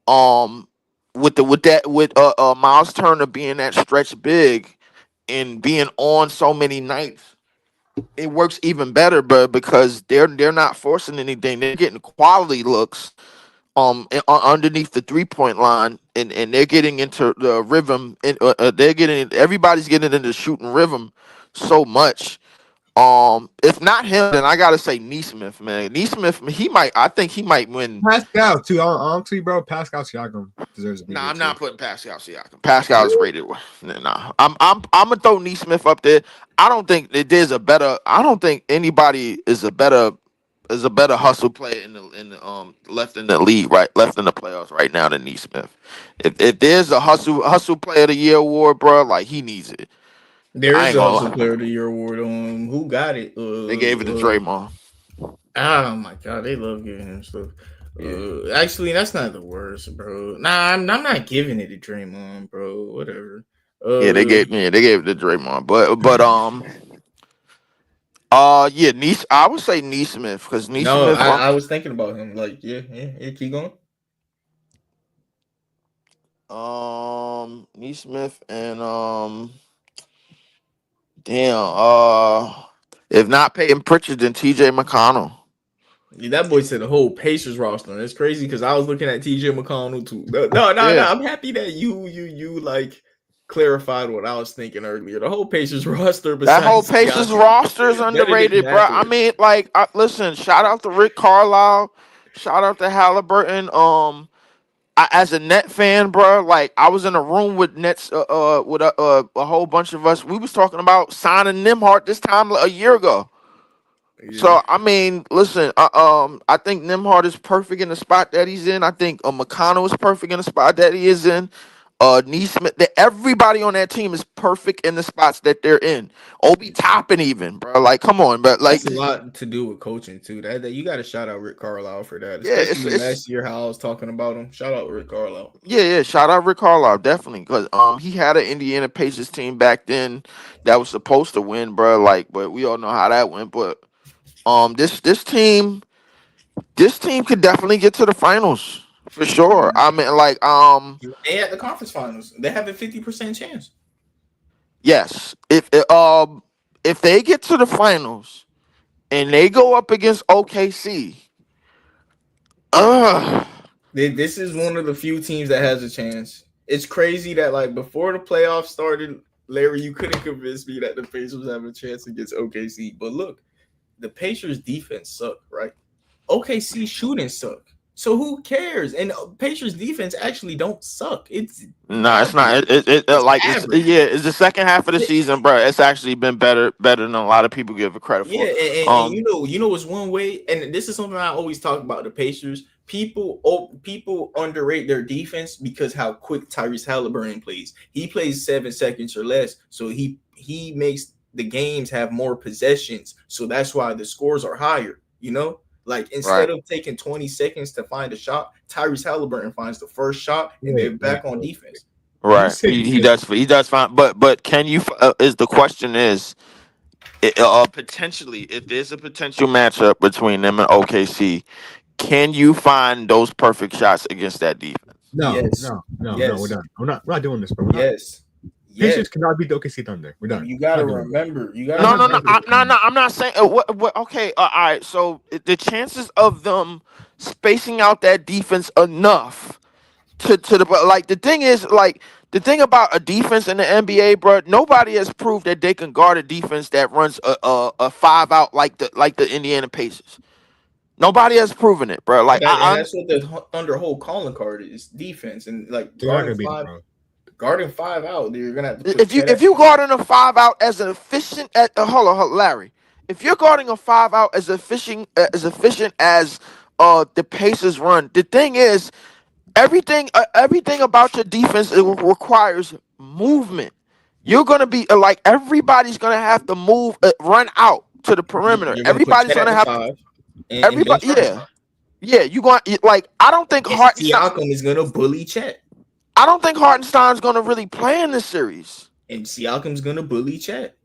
C: um, with Miles Turner being that stretch big and being on so many nights, it works even better, but because they're not forcing anything, they're getting quality looks underneath the 3 point line, and they're getting into the rhythm, and they're getting everybody's getting into shooting rhythm so much. If not him, then I gotta say Neesmith, man. Neesmith, I think he might win.
B: Pascal too. Honestly, bro, Pascal Siakam deserves to be
C: Nah,
B: here
C: I'm
B: too.
C: not putting Pascal Siakam. Pascal is rated. Nah, I'm gonna throw Neesmith up there. I don't think that there's a better. I don't think anybody is a better hustle player in the left in the league, right, left in the playoffs right now than Neesmith. If there's a hustle player of the year award, bro, like he needs it.
A: There
C: I
A: is
C: ain't
A: a Hustle
C: gonna.
A: Player of the Year award. Who got it?
C: They gave it to Draymond.
A: Oh my god, they love giving him stuff.
C: Yeah.
A: Actually, that's not the worst, bro. Nah, I'm not giving it to Draymond, bro. Whatever.
C: They gave it to Draymond, but yeah, I would say Neesmith because
A: No,
C: Neesmith
A: I was thinking about him. Like, yeah. Keep going.
C: Neesmith and damn if not Peyton Pritchard then T.J. McConnell.
A: Yeah, that boy said the whole Pacers roster. And it's crazy because I was looking at TJ McConnell too. No.
C: Yeah,
A: I'm happy that you like clarified what I was thinking earlier. The whole Pacers roster
C: that whole
A: besides
C: Pacers
A: Siakam
C: roster is
A: is better than
C: underrated, bro. I
A: Immaculate.
C: mean, like, listen, shout out to Rick Carlisle, shout out to Halliburton. As a Net fan, bro, like I was in a room with Nets, with a whole bunch of us. We was talking about signing Nimhart this time a year ago.
A: Yeah.
C: So I mean, listen, I think Nimhart is perfect in the spot that he's in. I think McConnell is perfect in the spot that he is in. Neesmith, everybody on that team is perfect in the spots that they're in. Obi Toppin, even, bro. Like, come on, but like,
A: That's a lot to do with coaching too. That you got to shout out Rick Carlisle for that,
C: yeah,
A: especially last year how I was talking about him. Shout out Rick Carlisle.
C: yeah. Shout out Rick Carlisle, definitely, because he had an Indiana Pacers team back then that was supposed to win, bro. Like, but we all know how that went. But this team could definitely get to the finals for sure. I mean, like,
A: They at the conference finals. They have a 50% chance.
C: yes, if they get to the finals and they go up against OKC, uh,
A: This is one of the few teams that has a chance. It's crazy that like before the playoffs started, Larry, you couldn't convince me that the Pacers have a chance against OKC. But look, the Pacers defense suck, right? OKC shooting suck. So who cares? And Pacers defense actually don't suck. It's
C: no, it's not.
A: average. It's average.
C: It's the second half of the season, bro. It's actually been better than a lot of people give it credit
A: Yeah,
C: for.
A: and you know it's one way, and this is something I always talk about the Pacers. People underrate their defense because how quick Tyrese Halliburton plays. He plays 7 seconds or less, so he makes the games have more possessions. So that's why the scores are higher. Like
C: Right,
A: instead of taking 20 seconds to find a shot, Tyrese Halliburton finds the first shot, and they're
B: Wait.
A: back on defense.
B: You
C: right.
B: said
C: He does fine. But can you? Is the question is potentially if there's a potential matchup between them and OKC, can you find those perfect shots against that defense?
B: no.
A: Yes,
B: We're
A: yes,
B: done. We're not doing this, bro. We're not.
A: yes, Yeah,
B: Pacers cannot beat the OKC Thunder. We're done.
A: you gotta
B: Not doing it.
A: remember. You
C: No,
A: gotta
C: no, no,
A: remember.
C: no. I'm not saying. What? Okay, all right. So the chances of them spacing out that defense enough to the but like the thing is like the thing about a defense in the NBA, bro. Nobody has proved that they can guard a defense that runs a 5 out like the Indiana Pacers. Nobody has proven it, bro. Like
A: And that's what the Thunder whole calling card is: defense and like
B: They're not gonna beat them, bro.
A: guarding 5 out. You're gonna have to put
C: if you guarding a 5 out as an efficient at hold on, Larry. If you're guarding a 5 out as efficient as the Pacers run, the thing is everything about your defense requires movement. You're gonna be like everybody's gonna have to move, run out to the perimeter.
A: You're gonna put
C: Everybody's
A: Chet at
C: gonna
A: the
C: have
A: 5 and
C: everybody.
A: bench Russell.
C: Yeah. You going like I don't think
A: And
C: Hartenstein.
A: Siakam is gonna bully Chet,
C: I don't think Hartenstein's gonna really play in this series.
A: and Siakam's gonna bully Chet.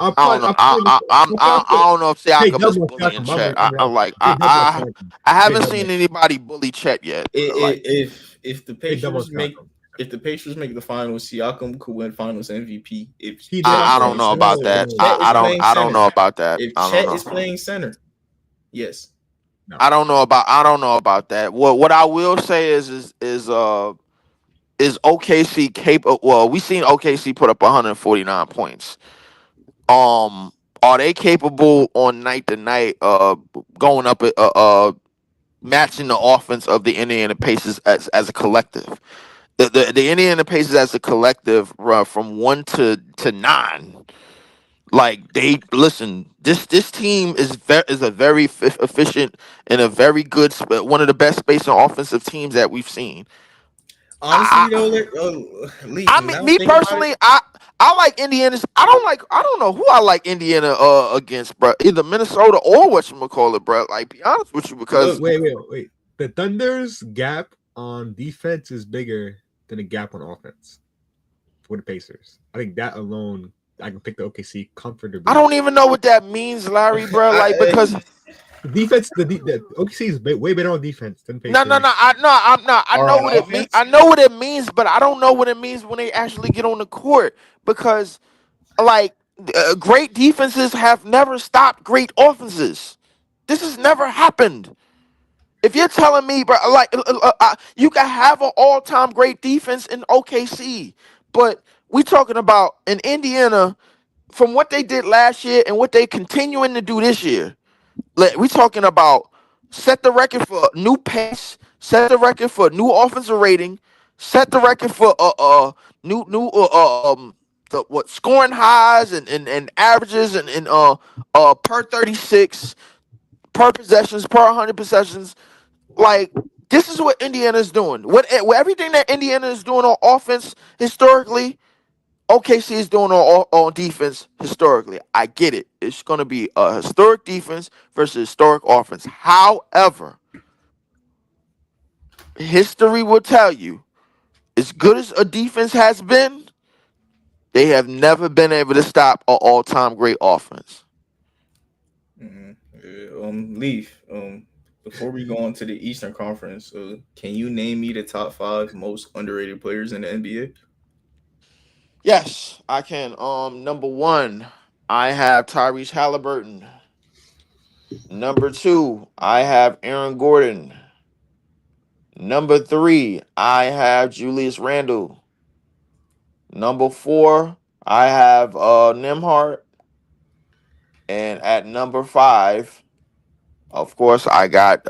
C: I don't know. I don't know if Siakam is bullying Chet. I haven't seen anybody bully Chet yet.
A: If the Pacers make the finals, Siakam could win Finals MVP.
C: I don't know about that. I don't know about that.
A: If Chet is playing center, yes.
C: No. I don't know about that. What I will say is OKC capable? Well, we seen OKC put up 149 points. Are they capable on night to night going up matching the offense of the Indiana Pacers as a collective? The Indiana Pacers as a collective from 1 to 9. Like they listen, this team is a very efficient and a very good, one of the best spacing offensive teams that we've seen.
A: Honestly,
C: I mean, me personally, I like Indiana's. I don't know who I like Indiana against, bro. Either Minnesota or whatchamacallit, bro. Like, be honest with you, because
B: wait. The Thunder's gap on defense is bigger than the gap on offense for the Pacers. I think that alone, I can pick the OKC comfortably.
C: I don't even know what that means, Larry, bro. Like, because
B: defense, the OKC is way better on defense than Pacers.
C: No. I know what it means. I know what it means, but I don't know what it means when they actually get on the court, because, like, great defenses have never stopped great offenses. This has never happened. If you're telling me, bro, like, you can have an all-time great defense in OKC, but we talking about in Indiana, from what they did last year and what they continuing to do this year. We talking about set the record for new pace, set the record for new offensive rating, set the record for scoring highs and averages and per 36, per possessions, per 100 possessions. Like, this is what Indiana's doing. What everything that Indiana is doing on offense historically, OKC is doing on defense historically. I get it. It's going to be a historic defense versus historic offense. However, history will tell you, as good as a defense has been, they have never been able to stop an all-time great offense.
A: Leaf. Before we go on to the Eastern Conference, can you name me the top 5 most underrated players in the NBA?
C: Yes, I can. Number 1, I have Tyrese Halliburton. Number 2, I have Aaron Gordon. Number 3, I have Julius Randle. Number 4, I have Nembhard. And at number 5, of course, I got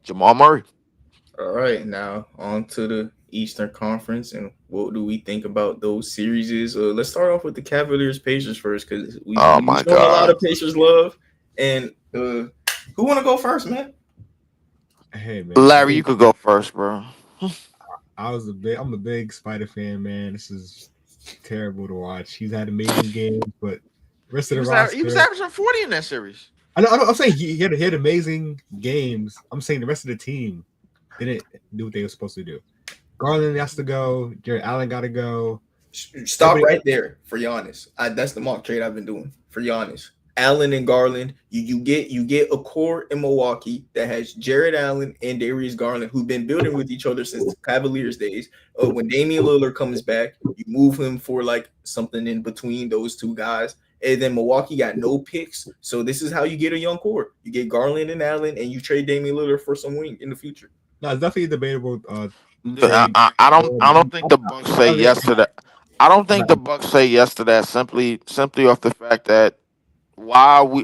C: Jamal Murray.
A: All right, now on to the Eastern Conference, and what do we think about those series? Let's start off with the Cavaliers Pacers first, because we show a lot of Pacers love. And who want to go first, man?
B: Hey, man,
C: Larry, you could go first, bro.
B: I'm a big Spider fan, man. This is terrible to watch. He's had amazing games, but the rest of the roster,
C: he was averaging 40 in that series.
B: I'm saying he had amazing games. I'm saying the rest of the team didn't do what they were supposed to do. Garland has to go. Jared Allen got to go.
A: Stop right there for Giannis. That's the mock trade I've been doing for Giannis. Allen and Garland. You get a core in Milwaukee that has Jared Allen and Darius Garland, who've been building with each other since the Cavaliers days. When Damian Lillard comes back, you move him for like something in between those two guys. And then Milwaukee got no picks, so this is how you get a young core. You get Garland and Allen, and you trade Damian Lillard for some wing in the future.
B: No, it's definitely debatable.
C: I don't think the Bucks say yes to that. I don't think the Bucks say yes to that simply off the fact that why we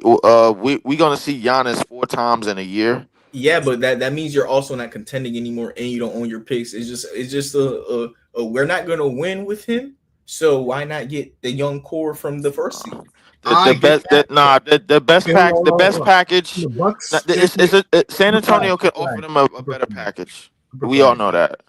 C: gonna see Giannis 4 times in a year.
A: Yeah, but that means you're also not contending anymore, and you don't own your picks. It's just a we're not gonna win with him, so why not get the young core from the first season?
C: The best package.
B: The Bucks.
C: San Antonio could offer them a better package. We all know that.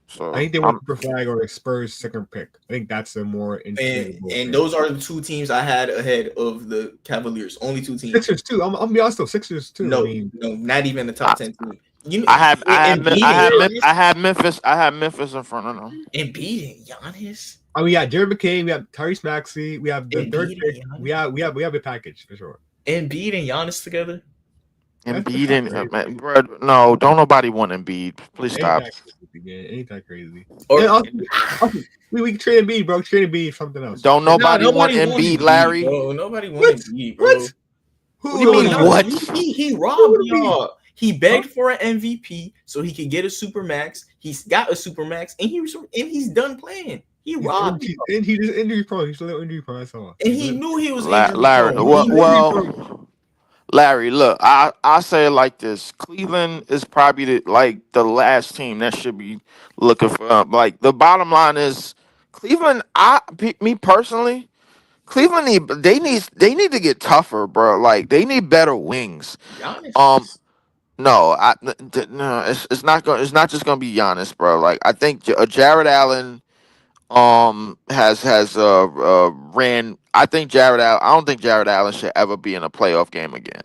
C: So
B: I think they want Super Flag or a Spurs second pick. I think that's a more interesting.
A: And those are the two teams I had ahead of the Cavaliers. Only two teams.
B: Sixers too. I'm gonna be honest though. Sixers too.
A: No, not even the top 10 team.
C: I had Memphis in front of them.
A: Embiid and Giannis.
B: Oh, we got Jared McCain. We have Tyrese Maxey. We have the third pick. We have a package for sure.
A: Embiid and Giannis together.
C: Embiid and bro, no, don't nobody want Embiid. Please stop.
B: Ain't that crazy? We can trade Embiid, bro. Trade Embiid something else.
C: Don't nobody want Embiid, Larry.
A: Bro, nobody wants Embiid, bro.
B: What?
A: What do you mean? What? He robbed y'all. He begged for an MVP so he could get a super max. He's got a super max, and he's done playing. He robbed you.
B: And he just injury prone. He's a little injury prone.
A: And he knew he was
C: Larry. Well, Larry, look, I say it like this: Cleveland is probably the last team that should be looking for. Like the bottom line is, Cleveland. Me personally, Cleveland they need to get tougher, bro. Like they need better wings. No, it's not just gonna be Giannis, bro. Like I think Jared Allen has ran. I don't think Jared Allen should ever be in a playoff game again.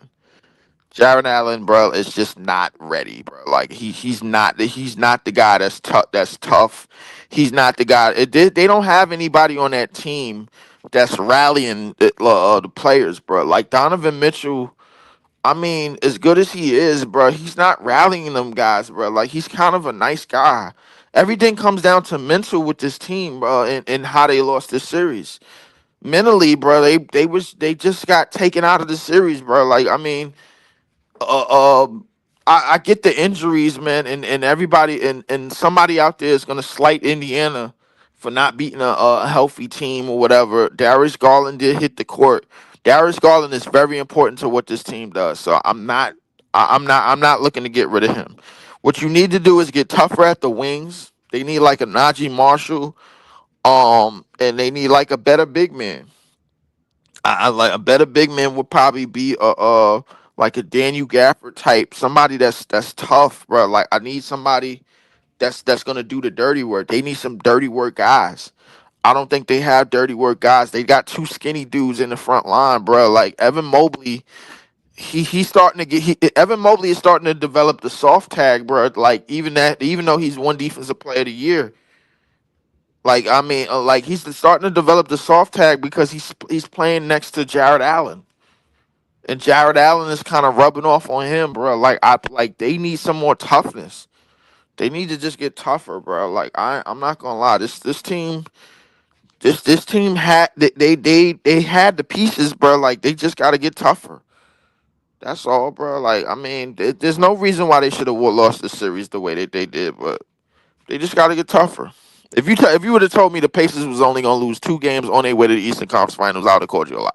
C: Jared Allen, bro, is just not ready, bro. Like he's not the guy that's tough. That's tough. He's not the guy. They don't have anybody on that team that's rallying the players, bro. Like Donovan Mitchell. I mean, as good as he is, bro, he's not rallying them guys, bro. Like he's kind of a nice guy. Everything comes down to mental with this team, bro, and how they lost this series. Mentally, bro, they just got taken out of the series, bro. Like I mean, I get the injuries, man, and everybody and somebody out there is gonna slight Indiana for not beating a healthy team or whatever. Darius Garland did hit the court. Darius Garland is very important to what this team does. So I'm not looking to get rid of him. What you need to do is get tougher at the wings. They need like a Najee Marshall, and they need like a better big man. I like a better big man would probably be like a Daniel Gafford type, somebody that's tough, bro. Like I need somebody that's gonna do the dirty work. They need some dirty work guys. I don't think they have dirty work guys. They got two skinny dudes in the front line, bro. Like Evan Mobley, Evan Mobley is starting to develop the soft tag, bro. Like even though he's one defensive player of the year, like I mean, like he's starting to develop the soft tag because he's playing next to Jared Allen, and Jared Allen is kind of rubbing off on him, bro. Like they need some more toughness. They need to just get tougher, bro. Like I'm not gonna lie, this team. This team had they had the pieces, bro. Like they just got to get tougher. That's all, bro. Like I mean, there's no reason why they should have lost the series the way that they did, but they just got to get tougher. If you would have told me the Pacers was only gonna lose 2 games on their way to the Eastern Conference Finals, I would have called you a liar.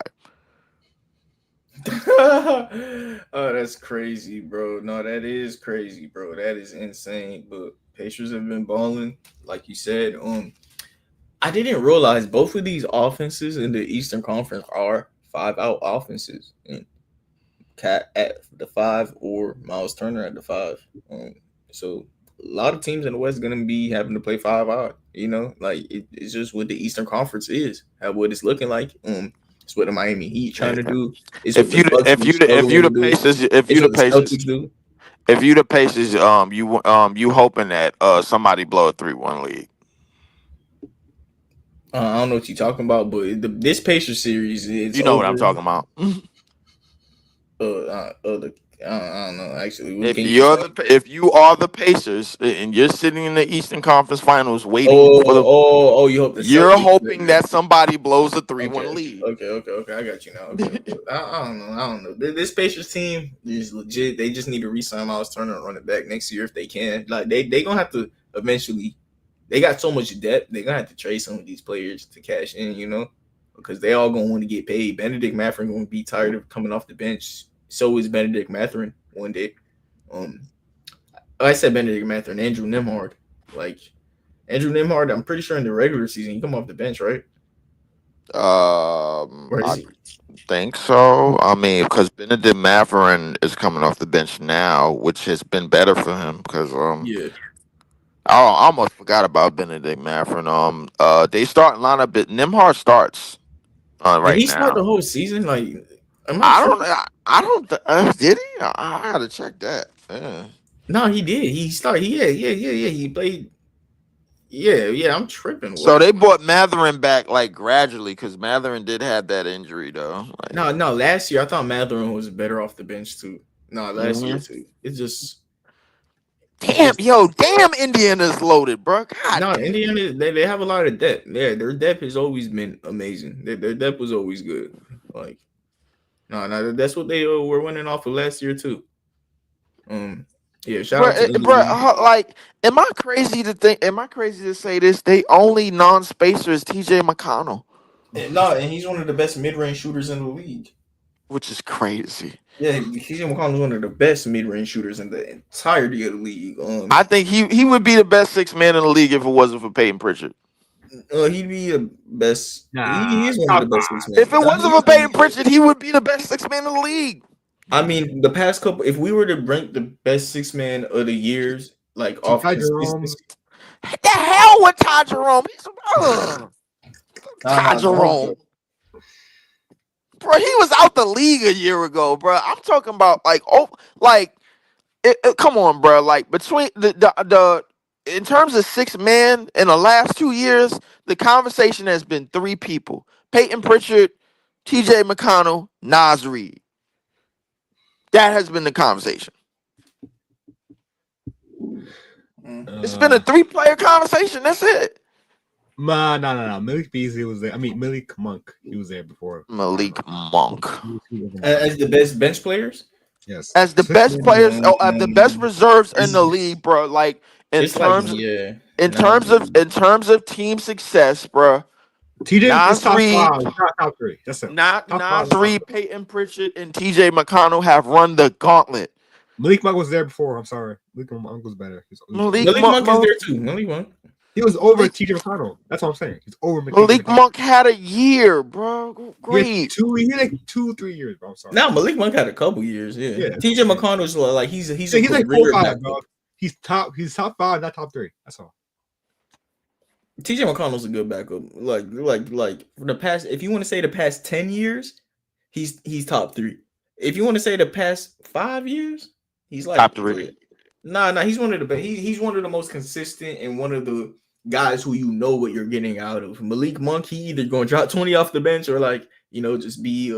A: Oh, that's crazy, bro. No, that is crazy, bro. That is insane. But Pacers have been balling, like you said. I didn't realize both of these offenses in the Eastern Conference are 5-out offenses. And Cat at the 5 or Miles Turner at the 5. So a lot of teams in the West are going to be having to play 5-out. You know, like it's just what the Eastern Conference is. What it's looking like. It's what the Miami Heat trying to do. If you the
C: Pacers, you hoping that somebody blow a 3-1 lead.
A: I don't know what you're talking about, but this Pacers series is
C: You know
A: over.
C: what I'm talking about.
A: I don't know. Actually,
C: If
A: can you
C: you're
A: explain?
C: if you are the Pacers and you're sitting in the Eastern Conference Finals waiting
A: Oh,
C: for the,
A: You hope the
C: you're
A: Celtics.
C: hoping that somebody blows a 3-1
A: Okay,
C: lead.
A: okay. I got you now. Okay, but I don't know. I don't know. This Pacers team is legit. They just need to re-sign Miles Turner and run it back next year if they can. Like they gonna have to eventually. They got so much depth. They're gonna have to trade some of these players to cash in. Because they all gonna want to get paid. Benedict Mathurin gonna be tired of coming off the bench. So is Benedict Mathurin one day. I said Benedict Mathurin, Andrew Nembhard. Like Andrew Nembhard, I'm pretty sure in the regular season he come off the bench, right? Or is
C: I
A: he?
C: think so. I mean, because Benedict Mathurin is coming off the bench now, which has been better for him. Because
A: Yeah.
C: I almost forgot about Benedict Mathurin. They starting lineup. Nemhard starts
A: Did
C: right
A: he start
C: now.
A: the whole season? Like, am I
C: I don't.
A: tripping?
C: I don't. Did he? I gotta check that. Yeah.
A: No, he did. He started. Yeah. He played. Yeah. I'm tripping.
C: So
A: What?
C: they brought Mathurin back like gradually because Mathurin did have that injury though. Like,
A: No. Last year I thought Mathurin was better off the bench too. No, last year
C: mhm.
A: too. It's
C: Damn,
A: just
C: yo, damn, Indiana's loaded, bro. God
A: no.
C: damn.
A: Indiana, they have a lot of depth. Yeah, their depth has always been amazing. Their depth was always good. Like, no, that's what they were winning off of last year too. Yeah. Shout out to
C: Bro,
A: Indy.
C: like, am I crazy to think? Am I crazy to say this? They only non-spacer is T.J. McConnell,
A: And he's one of the best mid-range shooters in the league.
C: which is crazy.
A: Yeah, TJ McConnell is one of the best mid-range shooters in the entirety of the league.
C: I think he would be the best sixth man in the league if it wasn't for Peyton Pritchard.
A: He'd be the best. He
B: Nah,
A: is one of
B: top
A: the best
B: five.
A: six men.
C: If it wasn't for Peyton Pritchard, he would be the best sixth man in the league.
A: I mean, the past couple. If we were to rank the best six man of the years, like off
B: Ty Jerome.
A: consistency,
C: The hell with Ty Jerome? Ty Jerome. Bro, he was out the league a year ago, bro. I'm talking about come on, bro. Like between the in terms of six man in the last 2 years, the conversation has been three people: Peyton Pritchard, T.J. McConnell, Naz Reid. That has been the conversation. It's been a 3-player conversation. That's it.
B: No. Malik Beasley was there. I mean, Malik Monk. He was there before.
C: Malik Monk.
A: As the best bench players.
B: Yes.
C: As the best players, the best reserves in the league, bro. Like in terms of team success, bro.
B: TJ is top
C: Reid,
B: 5, not top 3. That's it.
C: Naz Reid, Peyton Pritchard, and TJ McConnell have run the gauntlet.
B: Malik Monk was there before. I'm sorry. Malik Monk was better.
A: Malik Monk is there too. Malik Monk.
B: He was over TJ McConnell. That's what I'm saying. He's over
C: Malik Monk had a year, bro. Great.
B: He had like 2-3 years, bro. I'm sorry.
A: Now Malik Monk had a couple years. Yeah. TJ McConnell's like he's like
B: 4-5, bro. He's top 5, not top 3. That's all.
A: TJ McConnell's a good backup. Like for the past, if you want to say the past 10 years, he's top 3. If you want to say the past 5 years, he's like
C: top 3.
A: Nah, he's one of the best. He's one of the most consistent and one of the guys who you know what you're getting out of. Malik Monk, he either going to drop 20 off the bench or just be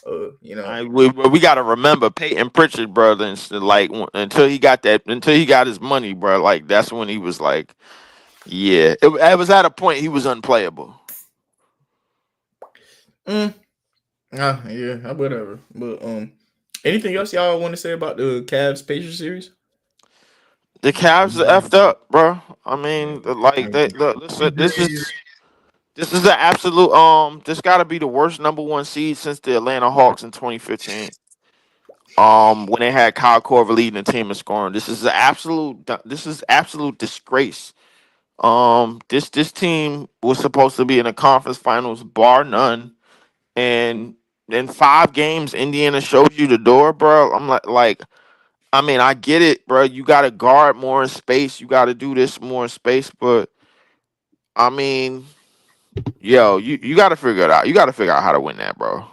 C: we got to remember Peyton Pritchard, brother. Like until he got his money, bro. Like that's when he was like, yeah, it was at a point he was unplayable.
A: Yeah, whatever. But anything else y'all want to say about the Cavs Pacers series?
C: The Cavs are effed up, bro. I mean, this is the absolute this got to be the worst number 1 seed since the Atlanta Hawks in 2015. When they had Kyle Korver leading the team in scoring. This is absolute disgrace. This team was supposed to be in the conference finals, bar none, and in 5 games, Indiana showed you the door, bro. I'm like. I mean, I get it, bro. You got to guard more in space. You got to do this more in space. But, I mean, yo, you got to figure it out. You got to figure out how to win that, bro.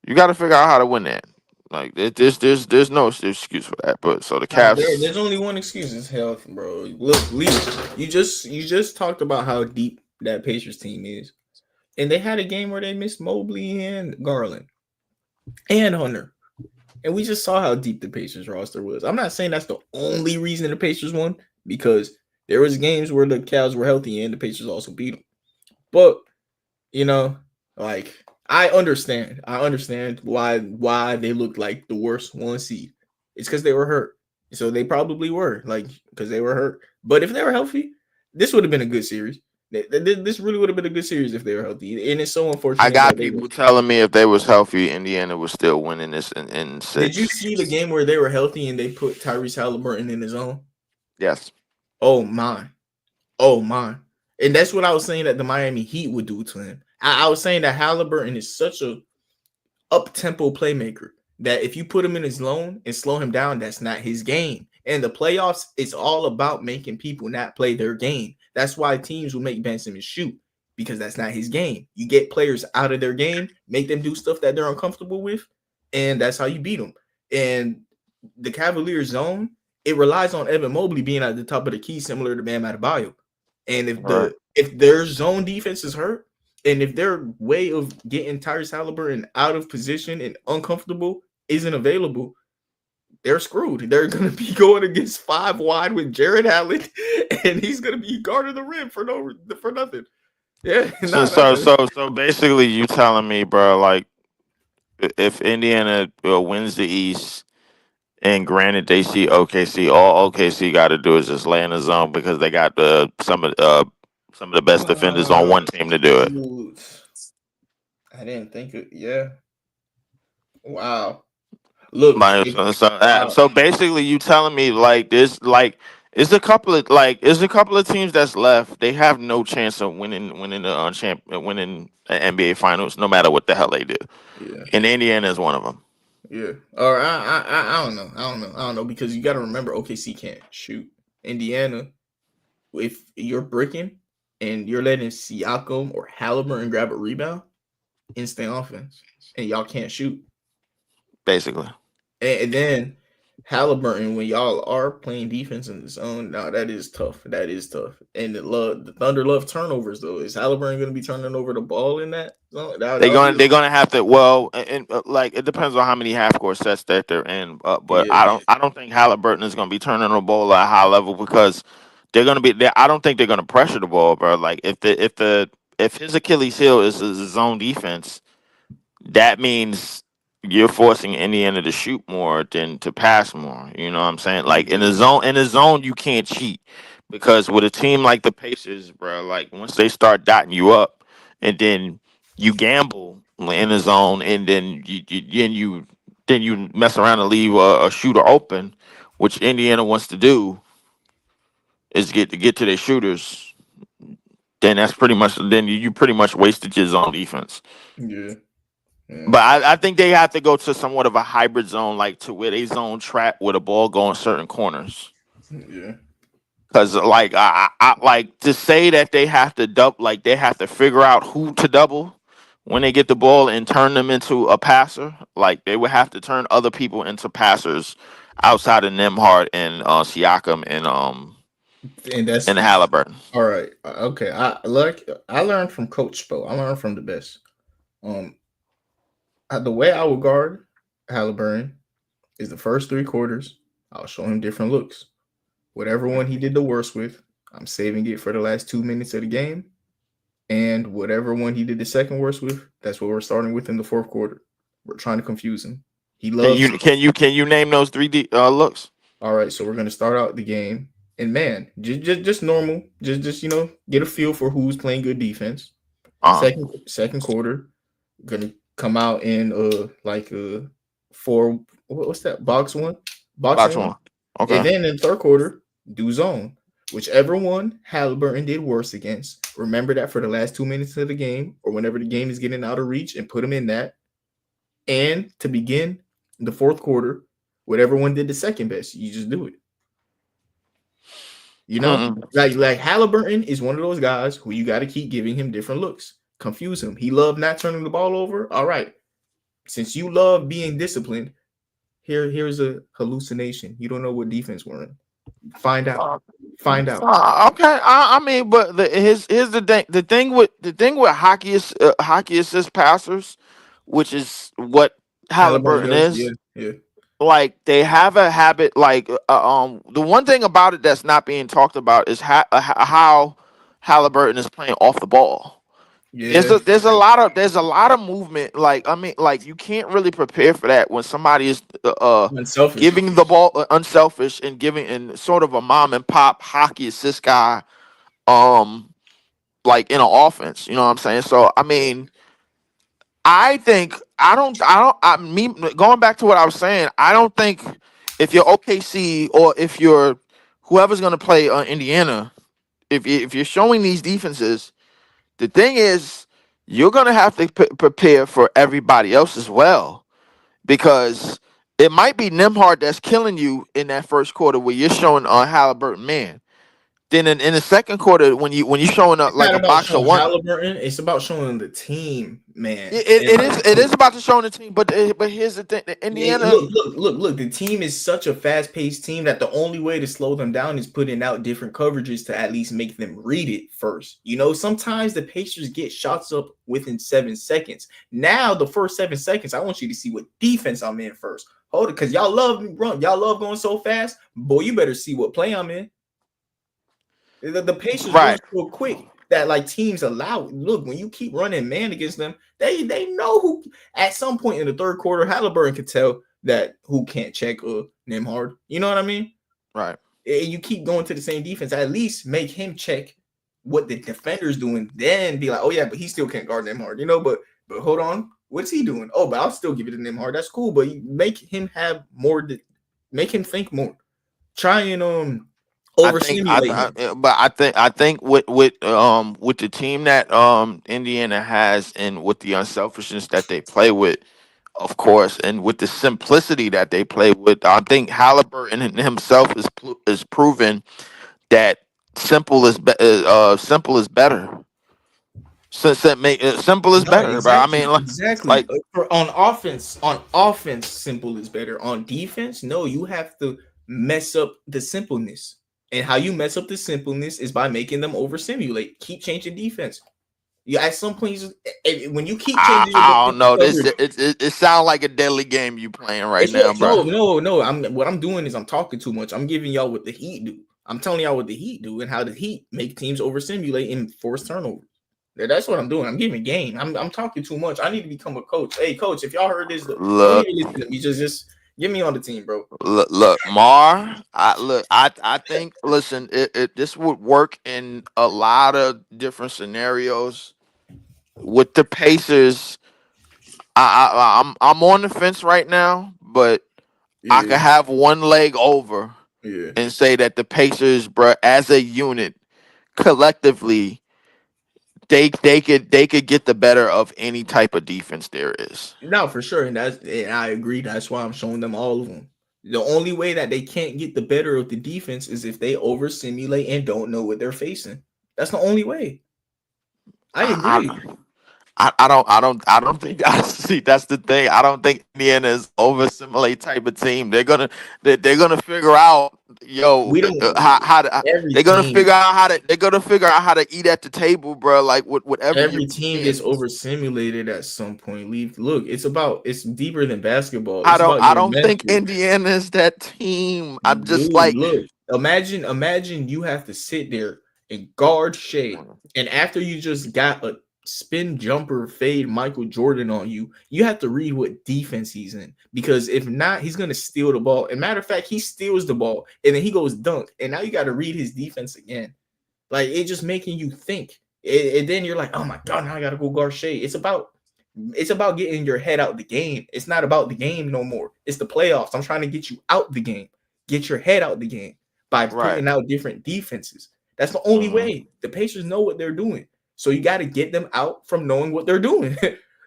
C: You got to figure out how to win that. Like, there's no excuse for that. But, so the Cavs.
A: There's only one excuse. It's health, bro. Look, Lee, you just talked about how deep that Pacers team is. And they had a game where they missed Mobley and Garland and Hunter. And we just saw how deep the Pacers roster was. I'm not saying that's the only reason the Pacers won, because there was games where the Cavs were healthy and the Pacers also beat them. But, you know, like, I understand why they looked like the worst one seed. It's because they were hurt. So they probably were, like, because they were hurt. But if they were healthy, this would have been a good series. This really would have been a good series if they were healthy. And it's so unfortunate.
C: I got people telling me if they was healthy, Indiana was still winning this in 6.
A: Did you see the game where they were healthy and they put Tyrese Halliburton in his zone?
C: Yes.
A: Oh my. And that's what I was saying that the Miami Heat would do to him. I was saying that Halliburton is such a up-tempo playmaker that if you put him in his zone and slow him down, that's not his game. And the playoffs, it's all about making people not play their game. That's why teams will make Ben Simmons shoot, because that's not his game. You get players out of their game, make them do stuff that they're uncomfortable with, and that's how you beat them. And the Cavaliers zone, it relies on Evan Mobley being at the top of the key, similar to Bam Adebayo. And if their zone defense is hurt, and if their way of getting Tyrese Halliburton out of position and uncomfortable isn't available, they're screwed. They're going to be going against 5 wide with Jared Allen, and he's going to be guarding the rim for nothing. Yeah.
C: So basically, you telling me, bro, like, if Indiana wins the East, and granted they see OKC, all OKC got to do is just lay in the zone because they got some of the best defenders on one team to do it.
A: I didn't think it. Yeah. Wow. Look.
C: So basically, you telling me like this, like it's a couple of teams that's left. They have no chance of winning the winning the NBA Finals, no matter what the hell they do.
A: Yeah.
C: And Indiana is one of them.
A: Yeah. Or I don't know because you got to remember OKC can't shoot. Indiana, if you're bricking and you're letting Siakam or Halliburton grab a rebound, instant offense, and y'all can't shoot.
C: Basically.
A: And then Halliburton, when y'all are playing defense in the zone, now that is tough. And the Thunder love turnovers though. Is Halliburton going to be turning over the ball in that zone?
C: They're gonna have to. Well, and like it depends on how many half court sets that they're in. But yeah. I don't think Halliburton is going to be turning the ball at a high level because they're going to be. I don't think they're going to pressure the ball, bro. Like if his Achilles heel is his zone defense, that means you're forcing Indiana to shoot more than to pass more. You know what I'm saying? Like in the zone, you can't cheat because with a team like the Pacers, bro, like once they start dotting you up, and then you gamble in the zone, and then you mess around and leave a shooter open, which Indiana wants to do, is get to their shooters. Then that's pretty much. Then you pretty much wasted your zone defense.
A: Yeah.
C: But I think they have to go to somewhat of a hybrid zone, like to where they zone trap with a ball going certain corners.
A: Yeah.
C: Because like I like to say that they have to they have to figure out who to double when they get the ball and turn them into a passer. Like they would have to turn other people into passers outside of Nembhard and Siakam and Halliburton.
A: All right. Okay. I learned from Coach Spo. I learned from the best. The way I would guard Halliburton is the first 3 quarters. I'll show him different looks. Whatever one he did the worst with, I'm saving it for the last 2 minutes of the game. And whatever one he did the second worst with, that's what we're starting with in the 4th quarter. We're trying to confuse him. He loves.
C: Can you name those 3 looks?
A: All right, so we're gonna start out the game, and man, just normal, just get a feel for who's playing good defense. Second quarter, gonna come out in 4. What's that? Box one. Okay. And then in the 3rd quarter, do zone. Whichever one Halliburton did worse against, remember that for the last 2 minutes of the game, or whenever the game is getting out of reach, and put him in that. And to begin the 4th quarter, whatever one did the second best, you just do it. Like Halliburton is one of those guys who you got to keep giving him different looks. Confuse him. He loved not turning the ball over. All right. Since you love being disciplined, here's a hallucination. You don't know what defense we're in. Find out. Find out.
C: Okay, I mean, but here's the thing. The thing with hockey assist passers, which is what
A: Halliburton
C: Halliburton
A: does. Yeah,
C: is.
A: yeah,
C: Like they have a habit. Like the one thing about it that's not being talked about is how Halliburton is playing off the ball. There's
A: yeah.
C: a lot of movement. Like I mean, like you can't really prepare for that when somebody is
A: Unselfish.
C: giving the ball unselfish and giving and sort of a mom and pop hockey assist guy. Like in an offense, you know what I'm saying? So I mean, I think me going back to what I was saying. I don't think if you're OKC or if you're whoever's going to play Indiana, if you're showing these defenses, the thing is you're going to have to prepare for everybody else as well because it might be Nimhard that's killing you in that first quarter where you're showing Halliburton man. Then in the second quarter when you showing up
A: It's
C: like
A: not
C: a
A: about
C: box of
A: showing
C: one.
A: Halliburton. It's about showing the team, man.
C: It is about to show the team, but here's the thing: the
A: Hey,
C: Indiana.
A: look. The team is such a fast-paced team that the only way to slow them down is putting out different coverages to at least make them read it first. You know, sometimes the Pacers get shots up within 7 seconds. Now, the first 7 seconds, I want you to see what defense I'm in first. Hold it, because y'all love me run. Y'all love going so fast. Boy, you better see what play I'm in. The Pacers run
C: Right.
A: so quick that like teams allow it. Look, when you keep running man against them, they know who. At some point in the third quarter, Halliburton could tell that who can't check Nimhard. You know what I mean?
C: Right.
A: And you keep going to the same defense. At least make him check what the defender's doing. Then be like, oh yeah, but he still can't guard Nimhard. You know, but hold on, what's he doing? Oh, but I'll still give it to Nimhard. That's cool. But you make him have more. Make him think more. Try and overstimulate him.
C: But I think with the team that Indiana has and with the unselfishness that they play with, of course, and with the simplicity that they play with, I think Halliburton himself is proven that simple is better. Simple is
A: No,
C: better, but I
A: exactly,
C: mean,
A: exactly.
C: like
A: On offense, simple is better. On defense, no, you have to mess up the simpleness. And how you mess up the simpleness is by making them overstimulate. Keep changing defense. You at some point, when you keep changing your
C: I don't
A: defensive
C: know. This
A: coverage,
C: it sounds like a deadly game you playing right
A: it's
C: now,
A: what,
C: bro.
A: no. What I'm doing is I'm talking too much. I'm giving y'all what the Heat do. I'm telling y'all what the Heat do and how the Heat make teams overstimulate and force turnovers. That's what I'm doing. I'm giving game. I'm talking too much. I need to become a coach. Hey, coach, if y'all heard this, don't
C: Look,
A: even listen to me. Just get me on the team, bro.
C: look, Mar. I think. Listen, this would work in a lot of different scenarios with the Pacers. I'm on the fence right now, but I could
A: Yeah,
C: have one leg over
A: yeah.
C: and say that the Pacers, bro, as a unit, collectively, they could get the better of any type of defense there is.
A: No, for sure, and I agree. That's why I'm showing them all of them. The only way that they can't get the better of the defense is if they overstimulate and don't know what they're facing. That's the only way. I agree.
C: I, I don't think I see that's the thing. I don't think Indiana is over simulate type of team. They're gonna figure out
A: We don't.
C: how to
A: Every
C: they're gonna
A: team
C: figure out how to eat at the table, bro. Like whatever you
A: Every team gets overstimulated at some point. Look, it's deeper than basketball.
C: I
A: It's
C: don't
A: about
C: I
A: your
C: don't think
A: mental.
C: Indiana is that team. I'm just
A: Dude,
C: like
A: look. Imagine you have to sit there and guard Shea. And after you just got a spin jumper fade Michael Jordan on you, you have to read what defense he's in. Because if not, he's gonna steal the ball. And matter of fact, he steals the ball and then he goes dunk. And now you got to read his defense again. Like it's just making you think. And then you're like, oh my god, now I gotta go guard Shea. It's about getting your head out the game. It's not about the game no more. It's the playoffs. I'm trying to get you out the game. Get your head out the game by
C: right.
A: putting out different defenses. That's the only way. The Pacers know what they're doing. So you got to get them out from knowing what they're doing.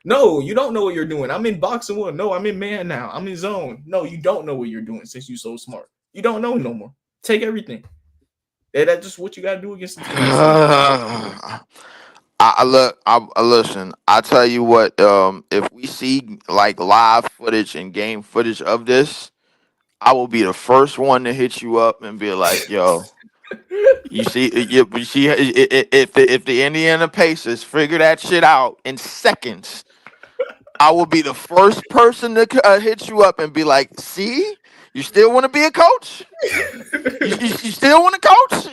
A: No, you don't know what you're doing. I'm in boxing one. No, I'm in man now. I'm in zone. No, you don't know what you're doing since you're so smart. You don't know no more. Take everything. That's just what you got to do against the team.
C: I listen. I tell you what. If we see like live footage and game footage of this, I will be the first one to hit you up and be like, "Yo, You see, if the Indiana Pacers figure that shit out in seconds, I will be the first person to hit you up and be like, "See, you still want to be a coach? You still want to coach?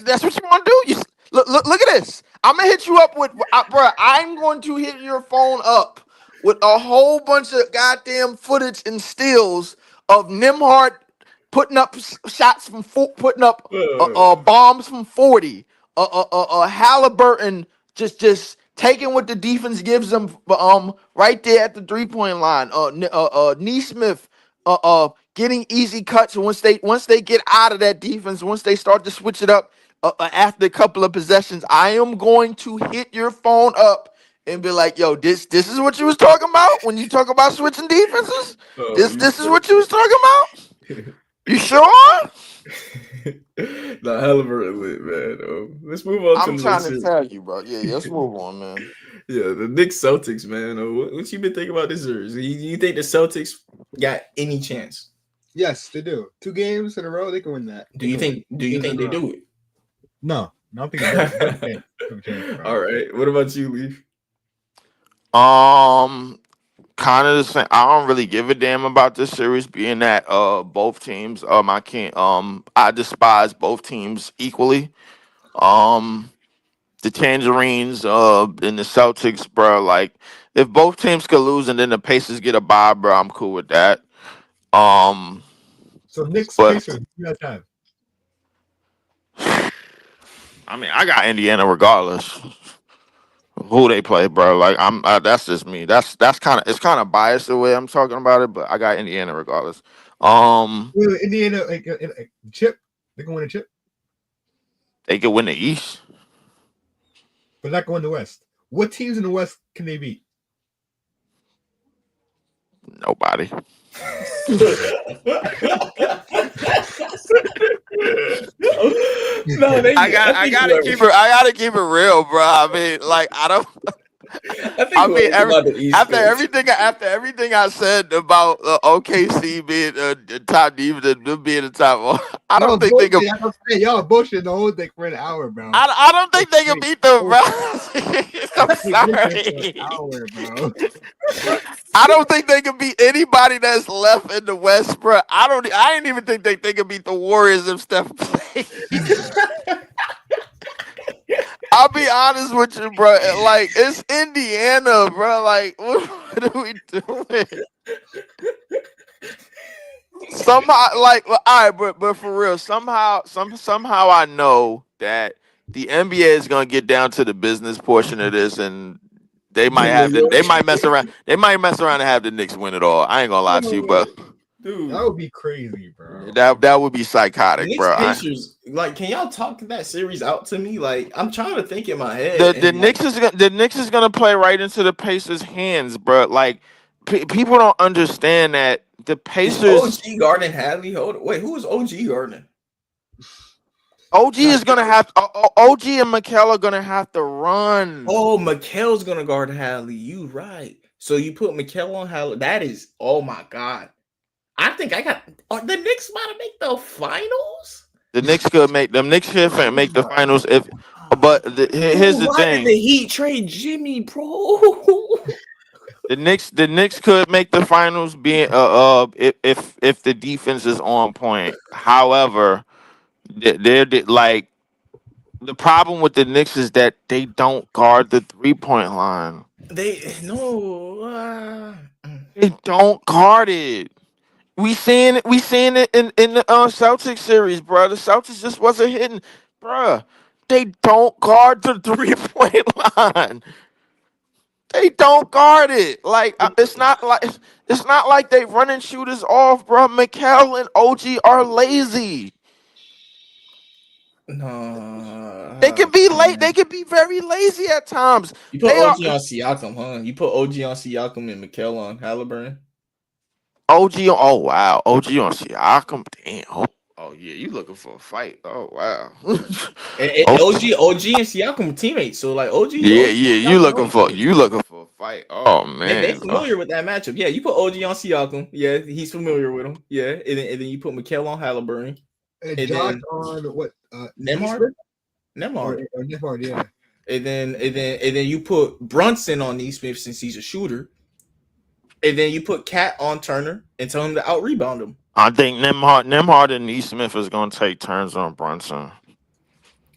C: That's what you want to do? Look at this. I'm gonna hit you up with, bro. I'm going to hit your phone up with a whole bunch of goddamn footage and stills of Nimhart putting up shots from putting up bombs from 40. Halliburton just taking what the defense gives them right there at the 3-point line. Neesmith getting easy cuts once they get out of that defense, once they start to switch it up after a couple of possessions. I am going to hit your phone up and be like, yo, this is what you was talking about when you talk about switching defenses? This is what you was talking about? You sure?
A: Nah, Halliburton lit, man. Let's move on.
C: I'm trying to tell you, bro. Yeah, let's move on, man.
A: Yeah, the Knicks Celtics, man. What you been thinking about this series? You think the Celtics got any chance?
B: Yes, they do. 2 games in a row, they can win that.
A: Do you think they do it?
B: No, not thinking.
A: All right. What about you, Leaf?
C: Kind of the same. I don't really give a damn about this series, being that both teams I can't I despise both teams equally. The Tangerines and the Celtics, bro. Like, if both teams could lose and then the Pacers get a bye, bro, I'm cool with that.
B: So Knicks Pacers, you got time.
C: I mean, I got Indiana regardless who they play, bro. Like, I'm that's just me. That's kind of biased the way I'm talking about it, but I got Indiana regardless.
B: Indiana, like chip, they can win a chip.
C: They could win the East,
B: but not going to the West. What teams in the West can they beat?
C: Nobody.
A: No,
C: I gotta keep it real, bro. I mean, like, after everything I said about OKC being the top diva, them being the top one, I don't think they can.
B: Y'all bullshit the whole thing for an hour, bro.
C: I don't think they can beat them, bro. I'm sorry.
B: Hour, bro.
C: I don't think they can beat anybody that's left in the West, bro. I ain't even think they can beat the Warriors if Steph plays. I'll be honest with you, bro. Like, it's Indiana, bro. Like, what are we doing? Somehow, like, all right, but for real, somehow I know that the NBA is gonna get down to the business portion of this, and they might mess around and have the Knicks win it all. I ain't gonna lie to you, but
A: dude,
B: that would be crazy, bro.
C: That would be psychotic, bro.
A: Pacers, like, can y'all talk that series out to me? Like, I'm trying to think in my head.
C: The Knicks is gonna play right into the Pacers' hands, bro. Like, people don't understand that the Pacers.
A: OG guarding Hadley. Wait, who is OG guarding?
C: OG is gonna have OG and Mikal are gonna have to run.
A: Oh, Mikal's gonna guard Hadley. You right. So you put Mikal on Hadley. That is, oh my god. I think the Knicks about to make the finals.
C: The Knicks could make the finals if, but here's the thing.
A: Why did the Heat trade Jimmy, bro?
C: The Knicks could make the finals being if the defense is on point. However, they're like, the problem with the Knicks is that they don't guard the 3-point line. They don't guard it. We seen it in the Celtics series, bro. The Celtics just wasn't hitting, bro. They don't guard the 3-point line. They don't guard it. Like, it's not like they running shooters off, bro. Mikal and OG are lazy.
A: No,
C: they can be late. They can be very lazy at times.
A: You put OG on Siakam, huh? You put OG on Siakam and Mikal on Halliburton.
C: OG on, oh wow, OG on Siakam. Damn. Oh yeah, you looking for a fight? Oh wow.
A: and OG and Siakam teammates. So like OG.
C: Yeah. You looking for a fight? Oh man.
A: They familiar with that matchup. Yeah, you put OG on Siakam. Yeah, he's familiar with him. Yeah, and then you put Mikal on Halliburton.
B: And Josh on what?
A: Nemhard,
B: Neesmith
A: Nemhard,
B: or Nembhard, yeah.
A: and then you put Brunson on Neesmith since he's a shooter, and then you put Cat on Turner and tell him to out rebound him.
C: I think Nemhard and Neesmith is going to take turns on Brunson.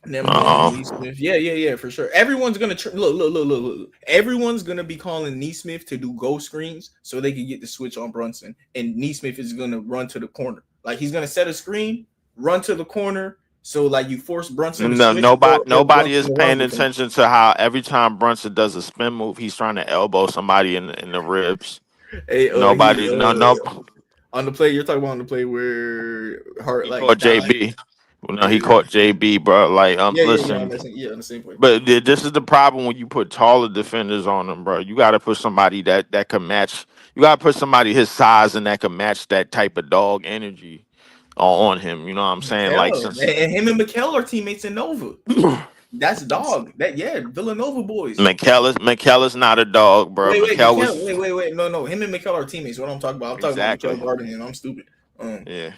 A: Nemhard and Neesmith, yeah, for sure. Everyone's gonna look. Everyone's gonna be calling Neesmith to do go screens so they can get the switch on Brunson, and Neesmith is gonna run to the corner. Like he's gonna set a screen, run to the corner, so like you force Brunson to
C: No,
A: switch.
C: nobody is
A: Brunson
C: paying
A: around with him.
C: attention to how every time Brunson does a spin move, he's trying to elbow somebody in the ribs.
A: Hey,
C: Nobody, no.
A: On the play you're talking about, on the play where Hart
C: He
A: like
C: caught JB. No, he caught JB, bro. Like, listen.
A: on the same play.
C: But this is the problem when you put taller defenders on them, bro. You got to put somebody that can match. You got to put somebody his size and that can match that type of dog energy on him. You know what I'm saying?
A: Yeah,
C: Like,
A: and him and Mikal are teammates in Nova. That's dog. Villanova boys.
C: Mikal is not a dog, bro.
A: Wait. No. Him and Mikal are teammates. What I'm talking about? I'm talking about Mikal guarding him. I'm stupid.
C: Yeah.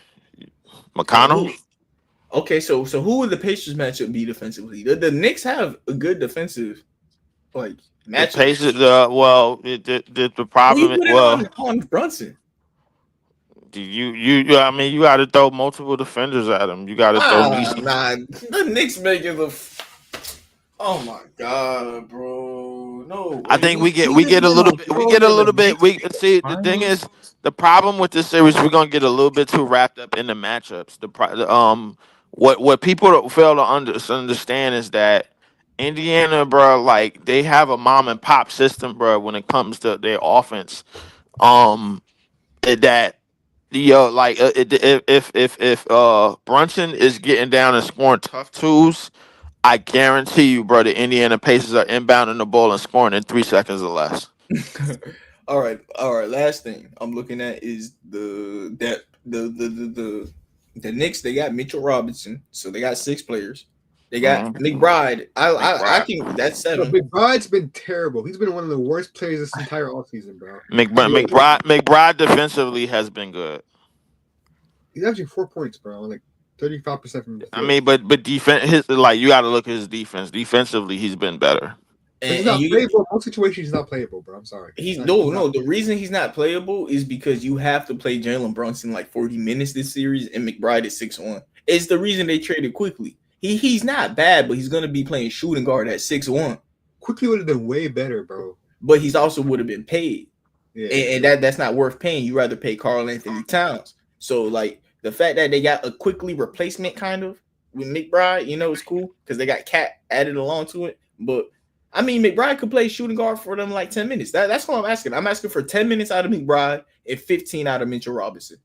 C: McConnell.
A: Okay, so who would the Pacers matchup be defensively? The Knicks have a good defensive matchup.
C: The Pacers, the problem is
A: on Brunson.
C: You got to throw multiple defenders at him. You got to throw.
A: The Knicks making the. Oh my god, bro! No,
C: I think we get a little bit. The thing is, the problem with this series, we're gonna get a little bit too wrapped up in the matchups. What people fail to understand is that Indiana, bro, like they have a mom and pop system, bro, when it comes to their offense. That if Brunson is getting down and scoring tough twos, I guarantee you, bro, the Indiana Pacers are inbounding the ball and scoring in 3 seconds or less.
A: All right. Last thing I'm looking at is the Knicks. They got Mitchell Robinson, so they got 6 players. They got McBride. I think that's 7.
B: McBride's been terrible. He's been one of the worst players this entire offseason, bro.
C: McBride defensively has been good.
B: He's averaging 4 points, bro. Like 35% from the field.
C: I mean, but defense, you got to look at his defense. Defensively, he's been better.
B: He's not playable. Most situations, he's not playable, bro. I'm sorry.
A: No. The reason he's not playable is because you have to play Jalen Brunson like 40 minutes this series, and McBride is 6'1". It's the reason they traded Quickly. He's not bad, but he's gonna be playing shooting guard at 6'1".
B: Quickly would have been way better, bro.
A: But he's also would have been paid, and that's not worth paying. You rather pay Karl Anthony Towns. So like the fact that they got a Quickly replacement kind of with McBride, it's cool because they got Cat added along to it. But I mean, McBride could play shooting guard for them like 10 minutes. That's what I'm asking. I'm asking for 10 minutes out of McBride and 15 out of Mitchell Robinson.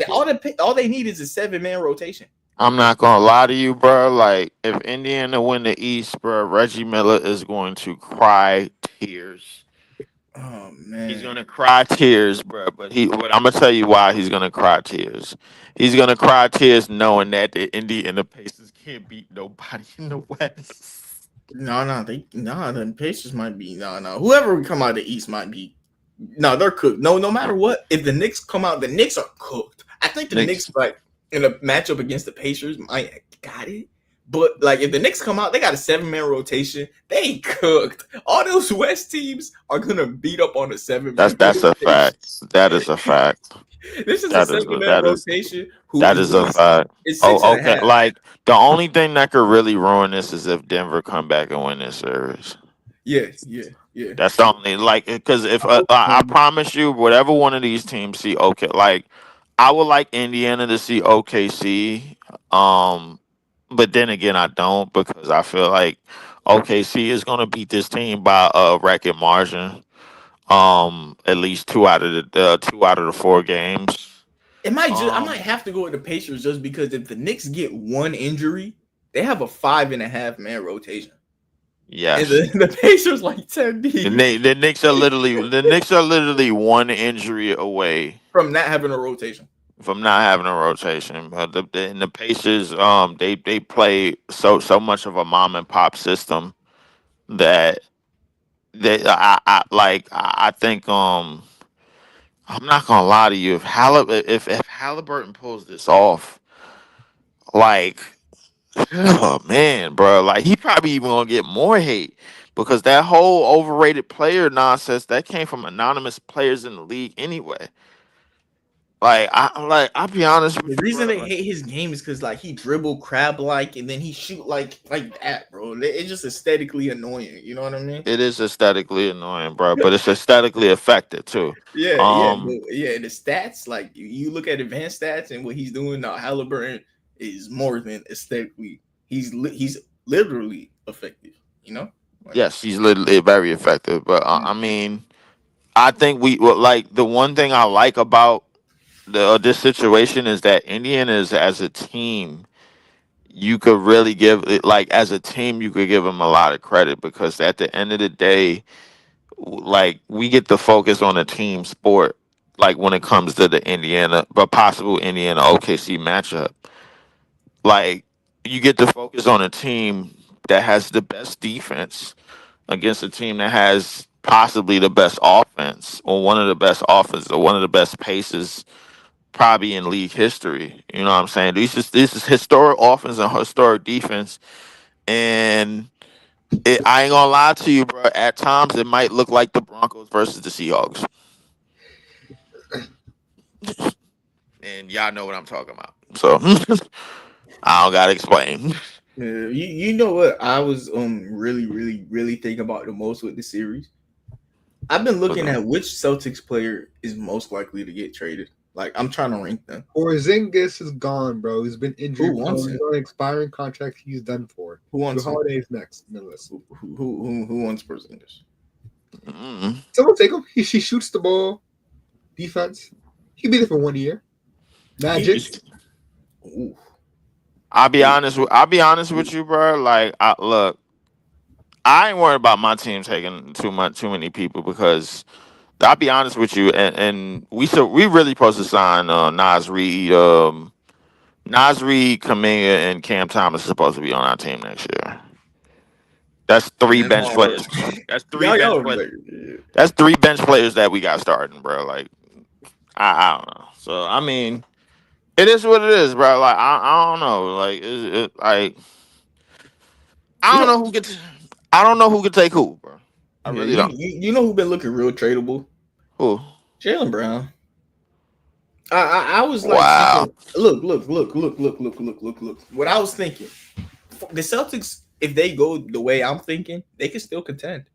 A: All they need is a 7-man rotation.
C: I'm not gonna lie to you, bro. Like, if Indiana win the East, bro, Reggie Miller is going to cry tears.
A: Oh man,
C: he's gonna cry tears, bro. But I'm gonna tell you why he's gonna cry tears. He's gonna cry tears knowing that the Indiana Pacers can't beat nobody in the West.
A: The Pacers might be whoever would come out of the East might be. No, they're cooked. No matter what, if the Knicks come out, the Knicks are cooked. I think the Knicks like in a matchup against the Pacers might got it. But like if the Knicks come out, they got a 7-man rotation. They cooked. All those West teams are gonna beat up on a 7-man.
C: That's a fact. That is a fact.
A: This is a 7-man rotation.
C: That is a fact. Okay. Like the only thing that could really ruin this is if Denver come back and win this series.
A: Yeah.
C: That's the only because if I promise you, whatever one of these teams see, I would like Indiana to see OKC. But then again, I don't because I feel like OKC is going to beat this team by a record margin. At least 2 out of the 4 games.
A: I might have to go with the Pacers just because if the Knicks get one injury, they have a 5.5-man rotation.
C: Yes,
A: and the Pacers like 10 deep.
C: The Knicks are literally one injury away
A: from not having a rotation.
C: But the Pacers, they play so much of a mom and pop system that I think I'm not gonna lie to you, if Halliburton pulls this off, like Oh man, bro, like he probably even gonna get more hate because that whole overrated player nonsense that came from anonymous players in the league anyway. I'll be honest
A: The
C: with you,
A: reason
C: bro.
A: they hate his game is because like he dribble crab like and then he shoot like that, bro. It's just aesthetically annoying. You know what I mean?
C: It is aesthetically annoying, bro, but it's aesthetically effective too.
A: Yeah,
C: Um,
A: but yeah. The stats, like you look at advanced stats and what he's doing now, Halliburton is more than aesthetically. He's literally effective. You know, like
C: yes, he's literally very effective, but I
A: mm,
C: mean, I think like the one thing I like about this situation is that Indiana is as a team. You could really give it like as a team, you could give them a lot of credit because at the end of the day, like we get to focus on a team sport. Like when it comes to the Indiana, but possible Indiana OKC matchup, like you get to focus on a team that has the best defense against a team that has possibly the best offense or one of the best offenses or one of the best paces probably in league history. You know what I'm saying? This is historic offense and historic defense. And I ain't gonna lie to you, bro. At times it might look like the Broncos versus the Seahawks. And y'all know what I'm talking about. So I don't gotta explain.
A: you know what I was really thinking about the most with the series. I've been looking at which Celtics player is most likely to get traded. Like I'm trying to rank them.
B: Porzingis is gone, bro. He's been
A: Who
B: injury
A: wants
B: prone.
A: him?
B: He's on an expiring contract. He's done for.
A: Who wants
B: The
A: him?
B: holidays next in the list.
A: Who wants Porzingis?
C: Mm-mm.
B: Someone take him. He shoots the ball. Defense. He'll be there for 1 year. Magic.
A: Ooh.
C: I'll be honest with you, bro. Like, look, I ain't worried about my team taking too many people because I'll be honest with you, and we really supposed to sign Nas Reed, Kaminga, and Cam Thomas is supposed to be on our team next year. That's three
A: Man,
C: bench
A: hard.
C: players. That's three bench
A: Y'all
C: players.
A: like, yeah.
C: That's three bench players that we got starting, bro. Like, I don't know. So I mean, it is what it is, bro. Like I don't know. Like like I
A: You
C: don't
A: know,
C: know who gets. I don't know who could take who, bro. I
A: yeah,
C: really don't.
A: you know who been looking real tradable?
C: Who?
A: Jalen Brown. I was like
C: Wow.
A: thinking, look. What I was thinking, the Celtics, if they go the way I'm thinking, they can still contend.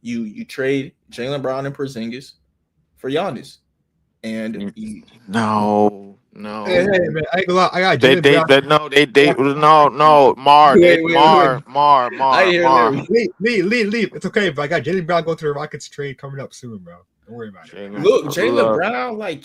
A: You trade Jalen Brown and Porzingis for Giannis, and you,
C: No,
B: Hey,
C: no.
B: man. I ain't gonna lie. I got
C: They
B: Jalen
C: they
B: Brown.
C: they no they no Mar they
A: wait. I
C: Mar
A: hear
C: Mar.
A: that.
B: Leave. It's okay, but I got Jalen Brown going to the Rockets trade coming up soon, bro. Don't worry about it.
A: Look, Jalen
C: Look,
A: Brown, like,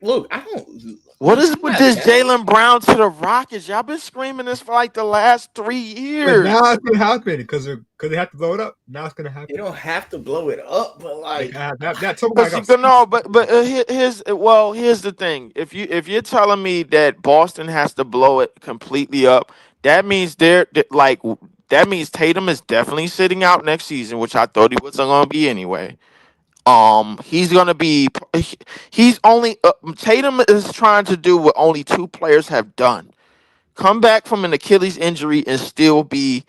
A: look, I don't.
C: what is
A: He's
C: with
A: not
C: this
A: bad.
C: Jalen Brown to the Rockets? Y'all been screaming this for like the last 3
B: But
C: years.
B: now it's gonna happen because they have to blow it up. Now it's gonna
A: You
B: happen.
A: don't have to blow it up, but
B: They
A: like,
B: have that some guy
C: But you
B: got
C: can no, here's the thing. If you're telling me that Boston has to blow it completely up, that means that means Tatum is definitely sitting out next season, which I thought he wasn't going to be anyway. He's going to be he's only Tatum is trying to do what only two players have done. Come back from an Achilles injury and still be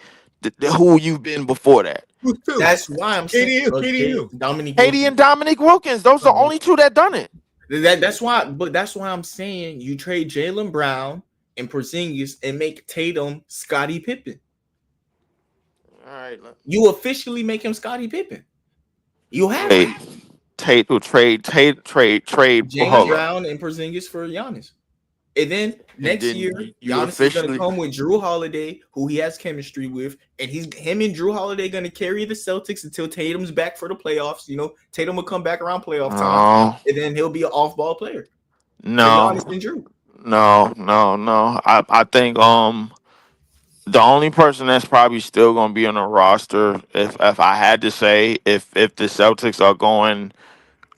C: who you've been before that.
B: who's two?
A: that's why I'm saying
B: KD.
A: Dominique
C: Haiti
A: Wilkins.
C: and Dominic Wilkins, those are the only two that done it.
A: That's why I'm saying you trade Jalen Brown and Porzingis and make Tatum Scottie Pippen.
C: All right.
A: You officially make him Scottie Pippen. You have
C: Wait,
A: to.
C: trade.
A: Jalen
C: Hold up.
A: Brown and Porzingis for Giannis. And then next
C: then
A: year,
C: you
A: Giannis is gonna
C: officially-
A: come with Drew Holiday, who he has chemistry with, and him and Drew Holiday gonna carry the Celtics until Tatum's back for the playoffs. You know, Tatum will come back around playoff time,
C: No,
A: and then he'll be an off-ball player for
C: no,
A: Giannis and Drew.
C: no. I think the only person that's probably still gonna be on the roster, if I had to say, if the Celtics are going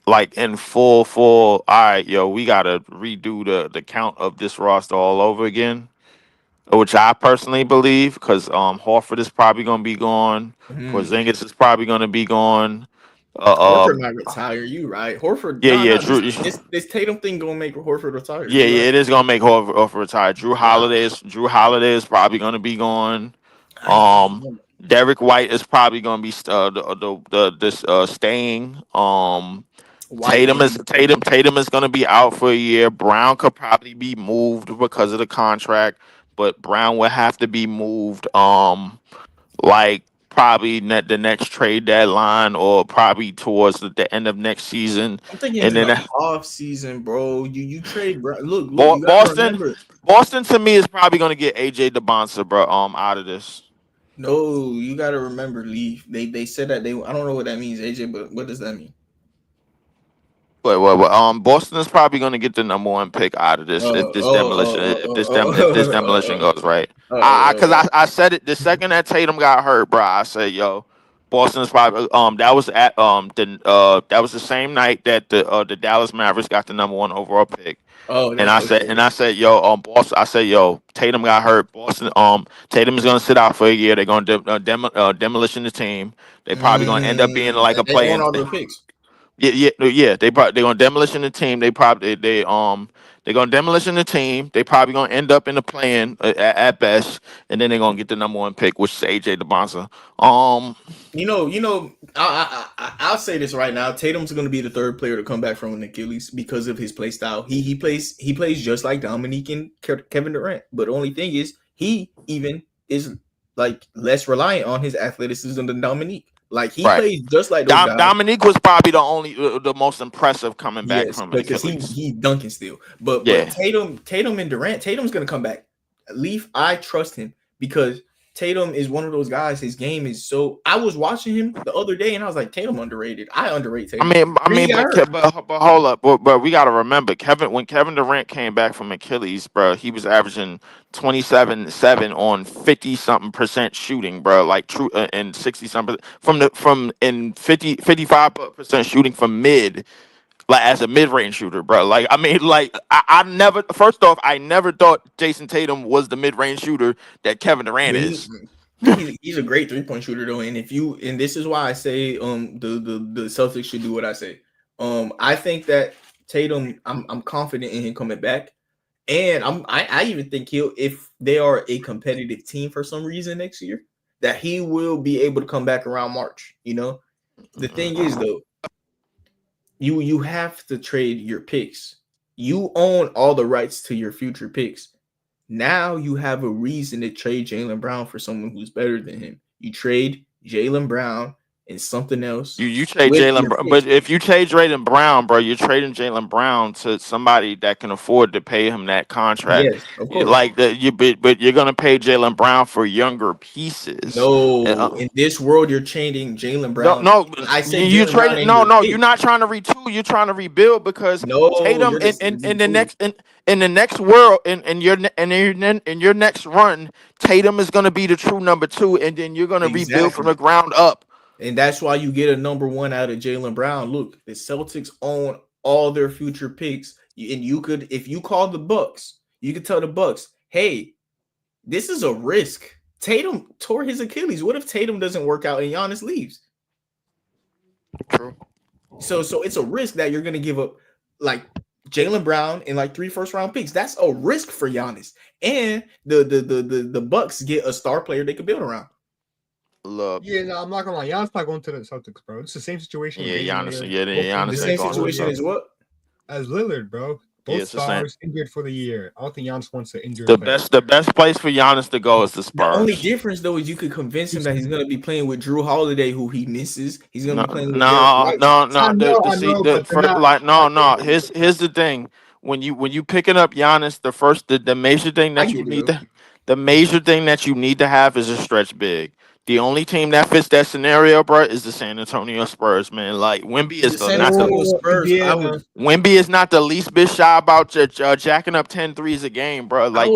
C: like in full, all right, yo, we gotta redo the count of this roster all over again. Which I personally believe, because Horford is probably gonna be gone,
A: Mhm.
C: Porzingis is probably gonna be gone.
A: Horford might retire. You right? Horford.
C: Yeah. Drew.
A: This Tatum thing gonna make Horford retire.
C: Yeah,
A: You right?
C: it is gonna make Horford retire. Drew Holiday is probably gonna be gone. Derek White is probably gonna be staying. Tatum is gonna be out for a year. Brown could probably be moved because of the contract, but Brown will have to be moved. Like probably the next trade deadline or probably towards the end of next season.
A: I'm thinking
C: And
A: in
C: then
A: the off season, bro. You trade Brown. Look, you
C: Boston.
A: remember.
C: Boston to me is probably gonna get AJ DeBonsa, bro. Out of this.
A: No, you gotta remember, Lee. They said that they. I don't know what that means, AJ. But what does that mean?
C: Wait. Boston is probably going to get the number 1 pick out of this if this demolition goes right. Because I said it the second that Tatum got hurt, bro. I said, yo, Boston is probably that was at that was the same night that the Dallas Mavericks got the number 1 overall pick. I said, yo, Boston. I said, yo, Tatum got hurt. Boston, Tatum is gonna sit out for a year. They're gonna demolition the team. They probably gonna end up being like a play-in. Yeah. They're gonna demolition the team. They're gonna demolition the team. They probably gonna end up in the play-in at best, and then they're gonna get the number 1 pick, which is AJ DeBonsa.
A: I'll say this right now. Tatum's going to be the 3rd player to come back from an Achilles because of his play style. He plays just like Dominique and Kevin Durant. But the only thing is, he even is like less reliant on his athleticism than Dominique. Like he plays just like those guys.
C: Dominique was probably the most impressive coming back from
A: because he's dunking still. But Tatum and Durant, Tatum's going to come back. Leaf, I trust him because Tatum is one of those guys. His game is so. I was watching him the other day, and I was like, Tatum underrated. I underrate Tatum.
C: But hold up, but we got to remember, when Kevin Durant came back from Achilles, bro, he was averaging 27-7 on 50-something% shooting, bro, like true, and 60-something from 55% shooting from mid. Like as a mid-range shooter, bro. Like I never. First off, I never thought Jason Tatum was the mid-range shooter that Kevin Durant is.
A: He's a great 3-point shooter though, and this is why I say the Celtics should do what I say. I think that Tatum, I'm confident in him coming back, and I even think if they are a competitive team for some reason next year, that he will be able to come back around March. You know, the thing is though. You have to trade your picks. You own all the rights to your future picks. Now you have a reason to trade Jaylen Brown for someone who's better than him. You trade Jaylen Brown and something else.
C: You trade Jaylen Brown, but if you trade Jaylen Brown, bro, you're trading Jaylen Brown to somebody that can afford to pay him that contract.
A: Yes, of course.
C: But you're gonna pay Jaylen Brown for younger pieces.
A: No, in this world, you're trading Jaylen Brown.
C: No, I said you trading. No, you're not trying to retool. You're trying to rebuild because Tatum in the next world in your next run, Tatum is gonna be the true number 2, and then you're gonna rebuild from the ground up.
A: And that's why you get a number 1 out of Jaylen Brown. Look, the Celtics own all their future picks. And you could, if you call the Bucks, you could tell the Bucks, hey, this is a risk. Tatum tore his Achilles. What if Tatum doesn't work out and Giannis leaves?
C: True.
A: So it's a risk that you're going to give up like Jaylen Brown and like 3 first-round picks. That's a risk for Giannis. And the Bucks get a star player they could build around.
B: Look. Yeah, no, I'm not gonna lie. Giannis not going to the Celtics, bro. It's the same situation.
C: Yeah, Giannis. Giannis.
A: The same situation as what?
B: As Lillard, bro. Both stars injured for the year. I don't think Giannis wants to injure.
C: The best place for Giannis to go is the Spurs.
A: The only difference though is you could convince him that he's gonna be playing with Drew Holiday, who he misses. He's gonna be playing with Here's
C: the thing. When you picking up Giannis, the major thing that you need to have is a stretch big. The only team that fits that scenario, bro, is the San Antonio Spurs, man. Like Wemby is Wemby is not the least bit shy about jacking up 10 threes a game, bro. Like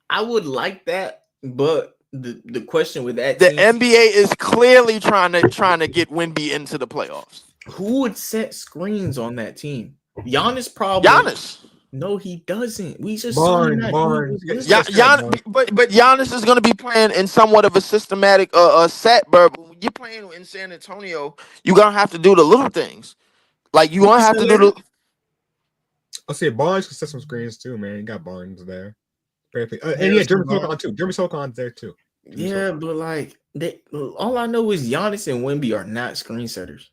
A: I would like that, but the question with that
C: team, NBA is clearly trying to get Wemby into the playoffs.
A: Who would set screens on that team? Giannis probably.
C: Giannis.
A: No, he doesn't. We just
B: Barnes.
C: But Giannis is going to be playing in somewhat of a systematic set, bro. you're playing in San Antonio, you're gonna have to do the little things. Like you gonna have to do the.
B: I'll say Barnes can set some screens too, man. You got Barnes there. And
A: Harrison
B: Jeremy Socon too. Jeremy Socon's there too.
A: Yeah, but like all I know is Giannis and Wemby are not screen setters.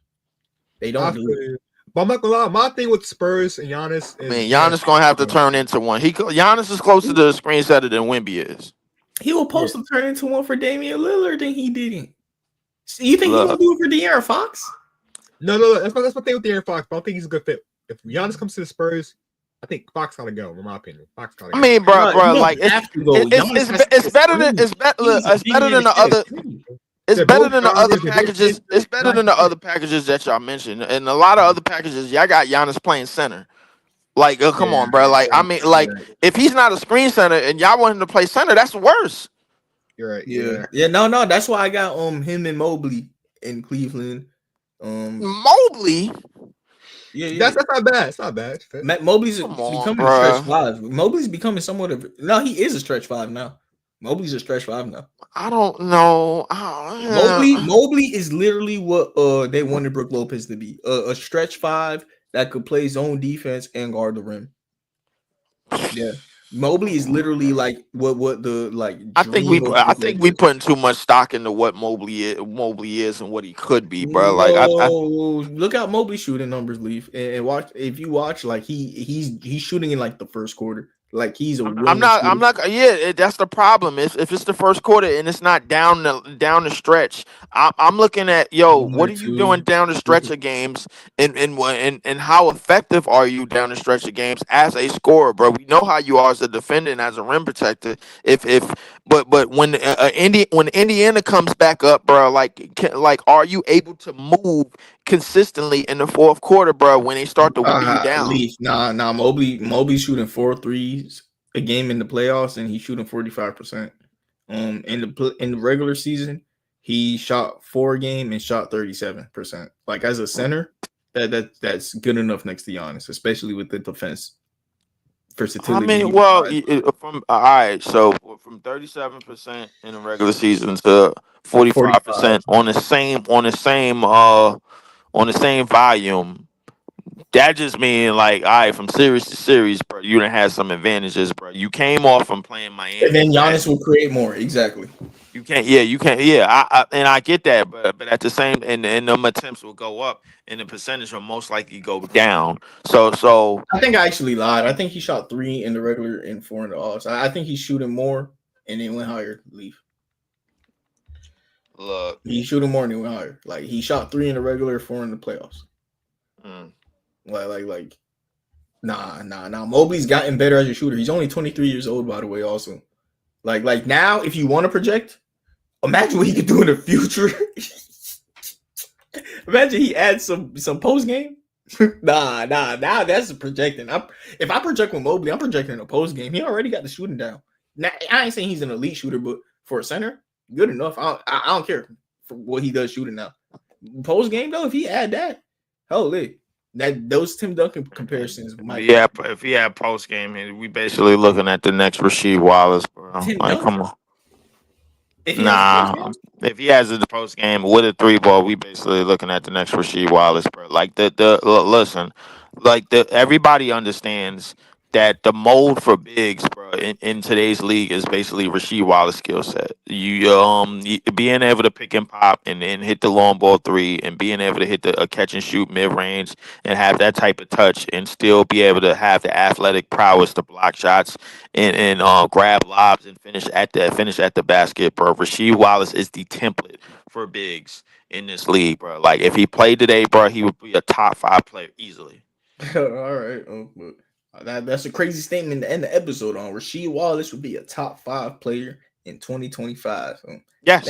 A: They don't do it.
B: But I'm not gonna lie, my thing with Spurs and Giannis is
C: Giannis gonna have to turn into one. Giannis is closer to the screen setter than Wemby is.
A: He was supposed to turn into one for Damian Lillard, and he didn't. So you think he gonna do it for De'Aaron Fox?
B: No. That's my thing with De'Aaron Fox. But I don't think he's a good fit. If Giannis comes to the Spurs, I think Fox gotta go. In my opinion, Fox gotta go.
C: I mean, bro, like it's better than the other. It's better than the other packages. It's better than the other packages that y'all mentioned, and a lot of other packages. Y'all got Giannis playing center. Like, come on, bro. Like, I mean, like, if he's not a screen center and y'all want him to play center, that's worse.
B: You're right.
A: Yeah. No. That's why I got him and Mobley in Cleveland.
C: Mobley.
A: Yeah.
B: That's not bad. It's not bad.
A: Mobley's becoming a stretch five. Mobley's becoming somewhat of he is a stretch five now. Mobley's a stretch five now.
C: I don't know.
A: Mobley is literally what they wanted Brook Lopez to be. A stretch five that could play zone defense and guard the rim. Yeah. Mobley is literally like what the like.
C: I think we putting too much stock into what Mobley is and what he could be, bro. Like,
A: look out Mobley shooting numbers, Leaf, and watch. If you watch, like he's shooting in like the first quarter. Like he's a.
C: I'm not. Yeah, that's the problem. If it's the first quarter and it's not down the stretch, I'm looking at what are you doing down the stretch of games, and how effective are you down the stretch of games as a scorer, bro? We know how you are as a defender and as a rim protector. But when Indiana comes back up, bro, like are you able to move consistently in the fourth quarter, bro, when they start to wear you down?
A: Nah. Mobley's shooting 4 threes a game in the playoffs, and he's shooting 45%. In the regular season, he shot 4 a game and shot 37%. Like as a center, that's good enough next to Giannis, especially with the defense versatility.
C: I mean, well, so from 37% in the regular season to 45% on the same volume, that just means like, all right, from series to series, bro, you done had some advantages, bro. You came off from playing Miami,
A: and then Giannis will create more. Exactly.
C: You can't. I get that, but at the same, and them attempts will go up, and the percentage will most likely go down. So
A: I think I actually lied. I think he shot 3 in the regular and 4 in the offs. I think he's shooting more, and then went higher. Leave.
C: Look,
A: he's shooting more and he went higher. Like he shot 3 in the regular, 4 in the playoffs. Like, nah. Mobley's gotten better as a shooter. He's only 23 years old, by the way. Also, like now, if you want to project, imagine what he could do in the future. Imagine he adds some post game. Nah. Now that's projecting. If I project with Mobley, I'm projecting a post game. He already got the shooting down. Now, I ain't saying he's an elite shooter, but for a center, good enough. I don't care for what he does shooting now. Post game though, if he add that, holy. Those Tim Duncan comparisons might.
C: Yeah, if he had post game, we basically looking at the next Rasheed Wallace, bro. Like, come on. If he has the post game with a 3-ball, we basically looking at the next Rasheed Wallace, bro. Like listen, like everybody understands that the mold for bigs, bro, in today's league is basically Rasheed Wallace skill set. You being able to pick and pop and hit the long ball 3, and being able to hit a catch and shoot mid range and have that type of touch, and still be able to have the athletic prowess to block shots and grab lobs and finish at the basket, bro. Rasheed Wallace is the template for bigs in this league, bro. Like if he played today, bro, he would be a top 5 player easily.
A: All right. That's a crazy statement to end the episode on. Rasheed Wallace would be a top 5 player in 2025. So
C: yes.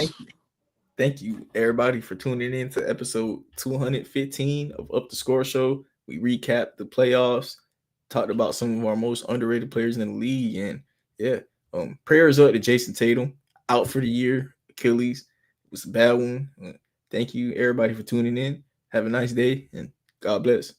A: Thank you, everybody, for tuning in to episode 215 of Up the Score Show. We recapped the playoffs, talked about some of our most underrated players in the league, and prayers up to Jason Tatum, out for the year, Achilles. It was a bad one. Thank you, everybody, for tuning in. Have a nice day, and God bless.